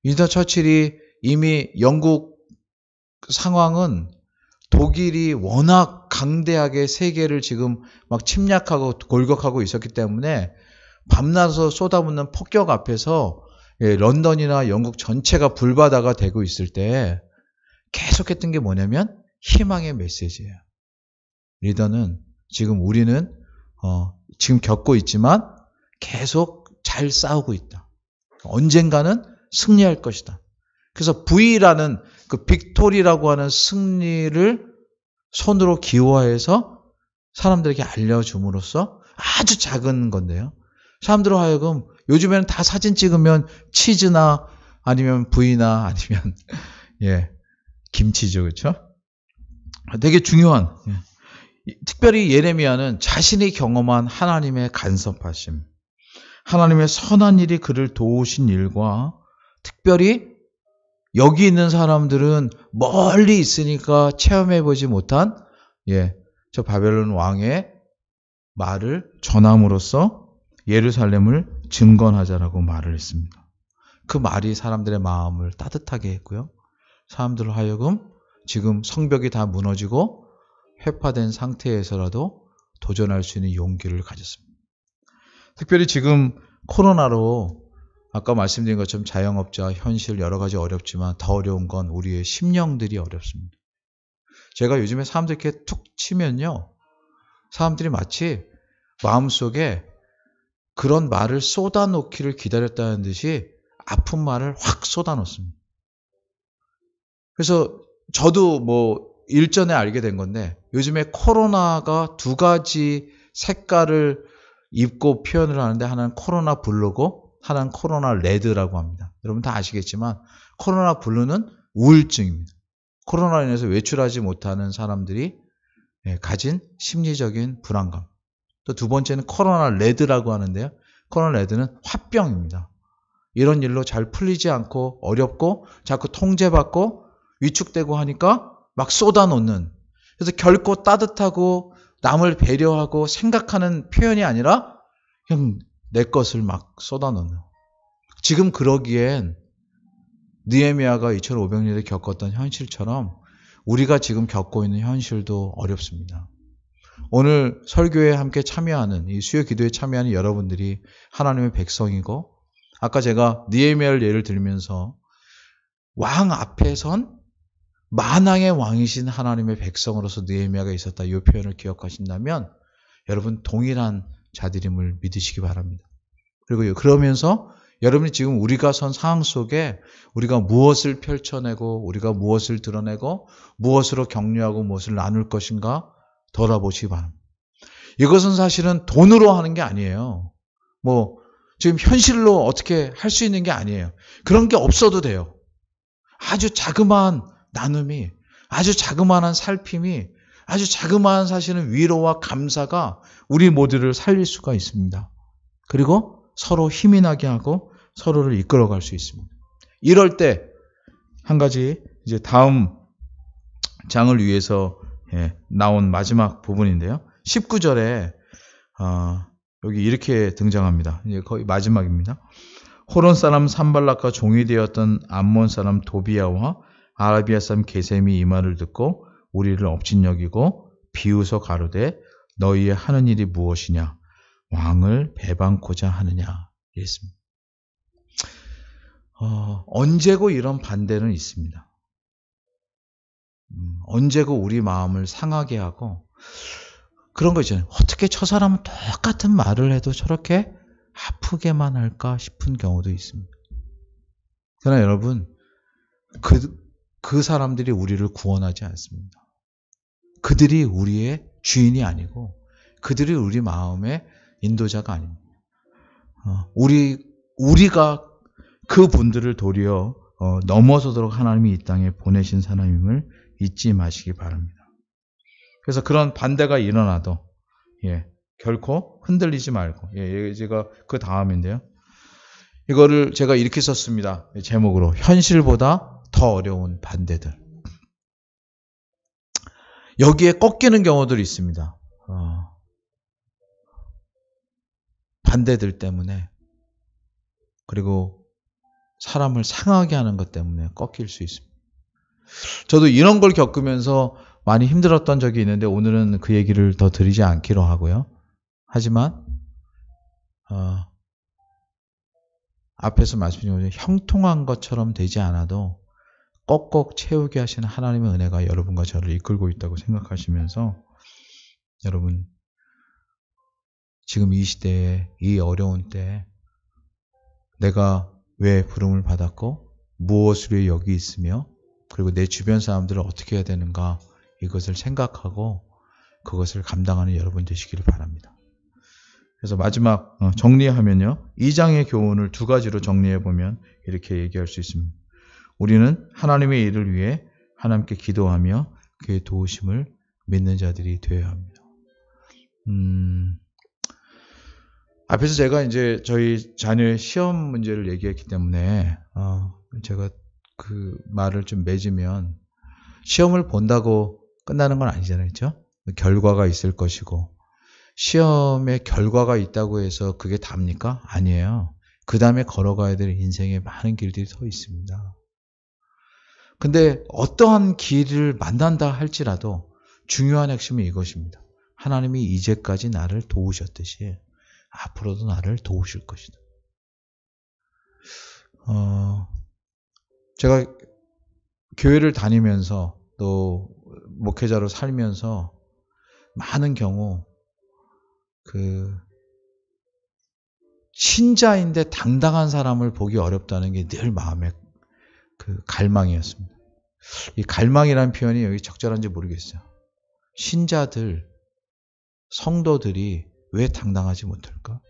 윈스턴 처칠이 이미 영국 상황은 독일이 워낙 강대하게 세계를 지금 막 침략하고 골격하고 있었기 때문에 밤낮으로 쏟아붓는 폭격 앞에서 런던이나 영국 전체가 불바다가 되고 있을 때 계속했던 게 뭐냐면 희망의 메시지예요. 리더는 지금 우리는 지금 겪고 있지만 계속 잘 싸우고 있다. 언젠가는 승리할 것이다. 그래서 V라는 그 빅토리라고 하는 승리를 손으로 기호화해서 사람들에게 알려줌으로써 아주 작은 건데요. 사람들로 하여금 요즘에는 다 사진 찍으면 치즈나 아니면 V나 아니면 김치죠, 그렇죠? 되게 중요한. 특별히 예레미야는 자신이 경험한 하나님의 간섭하심, 하나님의 선한 일이 그를 도우신 일과 특별히 여기 있는 사람들은 멀리 있으니까 체험해보지 못한 저 바벨론 왕의 말을 전함으로써 예루살렘을 증건하자라고 말을 했습니다. 그 말이 사람들의 마음을 따뜻하게 했고요. 사람들로 하여금 지금 성벽이 다 무너지고 회파된 상태에서라도 도전할 수 있는 용기를 가졌습니다. 특별히 지금 코로나로 아까 말씀드린 것처럼 자영업자, 현실 여러 가지 어렵지만 더 어려운 건 우리의 심령들이 어렵습니다. 제가 요즘에 사람들 이렇게 툭 치면요. 사람들이 마치 마음속에 그런 말을 쏟아놓기를 기다렸다는 듯이 아픈 말을 확 쏟아놓습니다. 그래서 저도 일전에 알게 된 건데 요즘에 코로나가 두 가지 색깔을 입고 표현을 하는데 하나는 코로나 블루고 하나는 코로나 레드라고 합니다. 여러분 다 아시겠지만 코로나 블루는 우울증입니다. 코로나로 인해서 외출하지 못하는 사람들이 가진 심리적인 불안감. 또 두 번째는 코로나 레드라고 하는데요. 코로나 레드는 화병입니다. 이런 일로 잘 풀리지 않고 어렵고 자꾸 통제받고 위축되고 하니까 막 쏟아놓는. 그래서 결코 따뜻하고 남을 배려하고 생각하는 표현이 아니라 그냥 내 것을 막 쏟아놓는. 지금 그러기엔 느헤미야가 2500년에 겪었던 현실처럼 우리가 지금 겪고 있는 현실도 어렵습니다. 오늘 설교에 함께 참여하는 이 수요 기도에 참여하는 여러분들이 하나님의 백성이고 아까 제가 느헤미야를 예를 들면서 왕 앞에 선 만왕의 왕이신 하나님의 백성으로서 느헤미야가 있었다. 이 표현을 기억하신다면 여러분 동일한 자들임을 믿으시기 바랍니다. 그리고 그러면서 여러분이 지금 우리가 선 상황 속에 우리가 무엇을 펼쳐내고 우리가 무엇을 드러내고 무엇으로 격려하고 무엇을 나눌 것인가 돌아보시기 바랍니다. 이것은 사실은 돈으로 하는 게 아니에요. 지금 현실로 어떻게 할 수 있는 게 아니에요. 그런 게 없어도 돼요. 아주 자그마한 나눔이, 아주 자그마한 살핌이, 아주 자그마한 사실은 위로와 감사가 우리 모두를 살릴 수가 있습니다. 그리고 서로 힘이 나게 하고 서로를 이끌어갈 수 있습니다. 이럴 때 한 가지 이제 다음 장을 위해서 나온 마지막 부분인데요. 19절에 여기 이렇게 등장합니다. 이제 거의 마지막입니다. 호론 사람 산발락과 종이 되었던 암몬 사람 도비야와 아라비아 사람 게셈이 이 말을 듣고 우리를 업신여기고 비웃어 가로되 너희의 하는 일이 무엇이냐? 왕을 배반코자 하느냐? 이랬습니다. 언제고 이런 반대는 있습니다. 언제고 우리 마음을 상하게 하고 그런 거 있잖아요. 어떻게 저 사람은 똑같은 말을 해도 저렇게 아프게만 할까 싶은 경우도 있습니다. 그러나 여러분 그 사람들이 우리를 구원하지 않습니다. 그들이 우리의 주인이 아니고 그들이 우리 마음의 인도자가 아닙니다. 우리가 그분들을 도리어 넘어서도록 하나님이 이 땅에 보내신 사람임을 잊지 마시기 바랍니다. 그래서 그런 반대가 일어나도 결코 흔들리지 말고 제가 그 다음인데요. 이거를 제가 이렇게 썼습니다. 제목으로 현실보다 더 어려운 반대들. 여기에 꺾이는 경우들이 있습니다. 반대들 때문에 그리고 사람을 상하게 하는 것 때문에 꺾일 수 있습니다. 저도 이런 걸 겪으면서 많이 힘들었던 적이 있는데 오늘은 그 얘기를 더 드리지 않기로 하고요. 하지만 앞에서 말씀드린 것처럼 형통한 것처럼 되지 않아도 꼭꼭 채우게 하시는 하나님의 은혜가 여러분과 저를 이끌고 있다고 생각하시면서 여러분 지금 이 시대에 이 어려운 때에 내가 왜 부름을 받았고 무엇을 위해 여기 있으며 그리고 내 주변 사람들을 어떻게 해야 되는가 이것을 생각하고 그것을 감당하는 여러분 되시기를 바랍니다. 그래서 마지막 정리하면요. 2장의 교훈을 두 가지로 정리해보면 이렇게 얘기할 수 있습니다. 우리는 하나님의 일을 위해 하나님께 기도하며 그의 도우심을 믿는 자들이 되어야 합니다. 앞에서 제가 이제 저희 자녀의 시험 문제를 얘기했기 때문에 제가 그 말을 좀 맺으면 시험을 본다고 끝나는 건 아니잖아요. 그렇죠? 결과가 있을 것이고 시험에 결과가 있다고 해서 그게 답니까? 아니에요. 그 다음에 걸어가야 될 인생에 많은 길들이 더 있습니다. 근데 어떠한 길을 만난다 할지라도 중요한 핵심은 이것입니다. 하나님이 이제까지 나를 도우셨듯이 앞으로도 나를 도우실 것이다. 제가 교회를 다니면서 또 목회자로 살면서 많은 경우 신자인데 당당한 사람을 보기 어렵다는 게 늘 마음의 갈망이었습니다. 이 갈망이라는 표현이 여기 적절한지 모르겠어요. 신자들, 성도들이 왜 당당하지 못할까?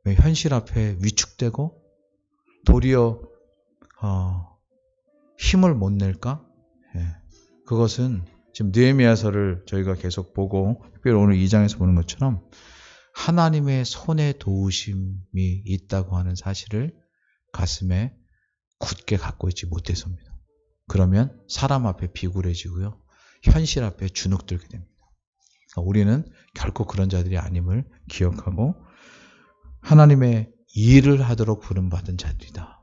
왜 현실 앞에 위축되고 도리어 힘을 못 낼까? 그것은 지금 느헤미야서를 저희가 계속 보고 특별히 오늘 2장에서 보는 것처럼 하나님의 손에 도우심이 있다고 하는 사실을 가슴에 굳게 갖고 있지 못해서입니다. 그러면 사람 앞에 비굴해지고요. 현실 앞에 주눅들게 됩니다. 우리는 결코 그런 자들이 아님을 기억하고 하나님의 일을 하도록 부름받은 자들이다.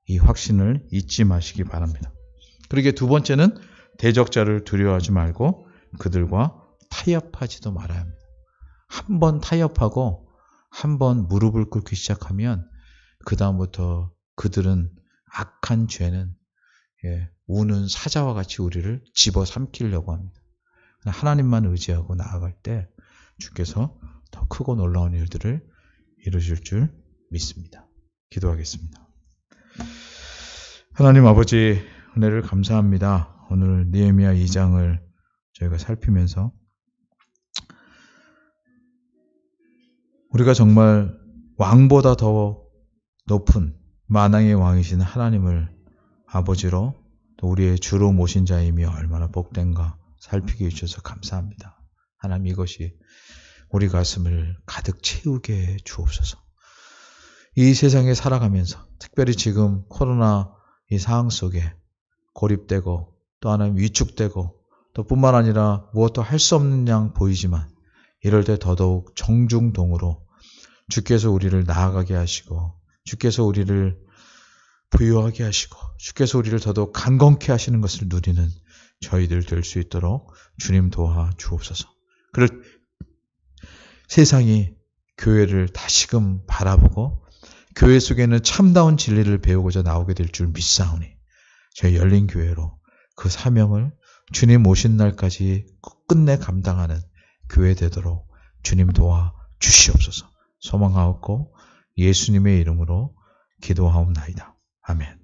이 확신을 잊지 마시기 바랍니다. 그러게 두 번째는 대적자를 두려워하지 말고 그들과 타협하지도 말아야 합니다. 한 번 타협하고 한 번 무릎을 꿇기 시작하면 그 다음부터 그들은 악한 죄는 우는 사자와 같이 우리를 집어삼키려고 합니다. 하나님만 의지하고 나아갈 때 주께서 더 크고 놀라운 일들을 이루실 줄 믿습니다. 기도하겠습니다. 하나님 아버지 은혜를 감사합니다. 오늘 느헤미야 2장을 저희가 살피면서 우리가 정말 왕보다 더 높은 만왕의 왕이신 하나님을 아버지로 또 우리의 주로 모신 자이며 얼마나 복된가 살피게 해주셔서 감사합니다. 하나님 이것이 우리 가슴을 가득 채우게 주옵소서. 이 세상에 살아가면서 특별히 지금 코로나 이 상황 속에 고립되고 또 하나님 위축되고 또 뿐만 아니라 무엇도 할 수 없는 양 보이지만 이럴 때 더더욱 정중동으로 주께서 우리를 나아가게 하시고 주께서 우리를 부유하게 하시고 주께서 우리를 더더욱 강건케 하시는 것을 누리는 저희들 될 수 있도록 주님 도와 주옵소서. 그럴 세상이 교회를 다시금 바라보고 교회 속에는 참다운 진리를 배우고자 나오게 될 줄 믿사오니 저희 열린 교회로 그 사명을 주님 오신 날까지 끝내 감당하는 교회 되도록 주님 도와 주시옵소서. 소망하옵고 예수님의 이름으로 기도하옵나이다. 아멘.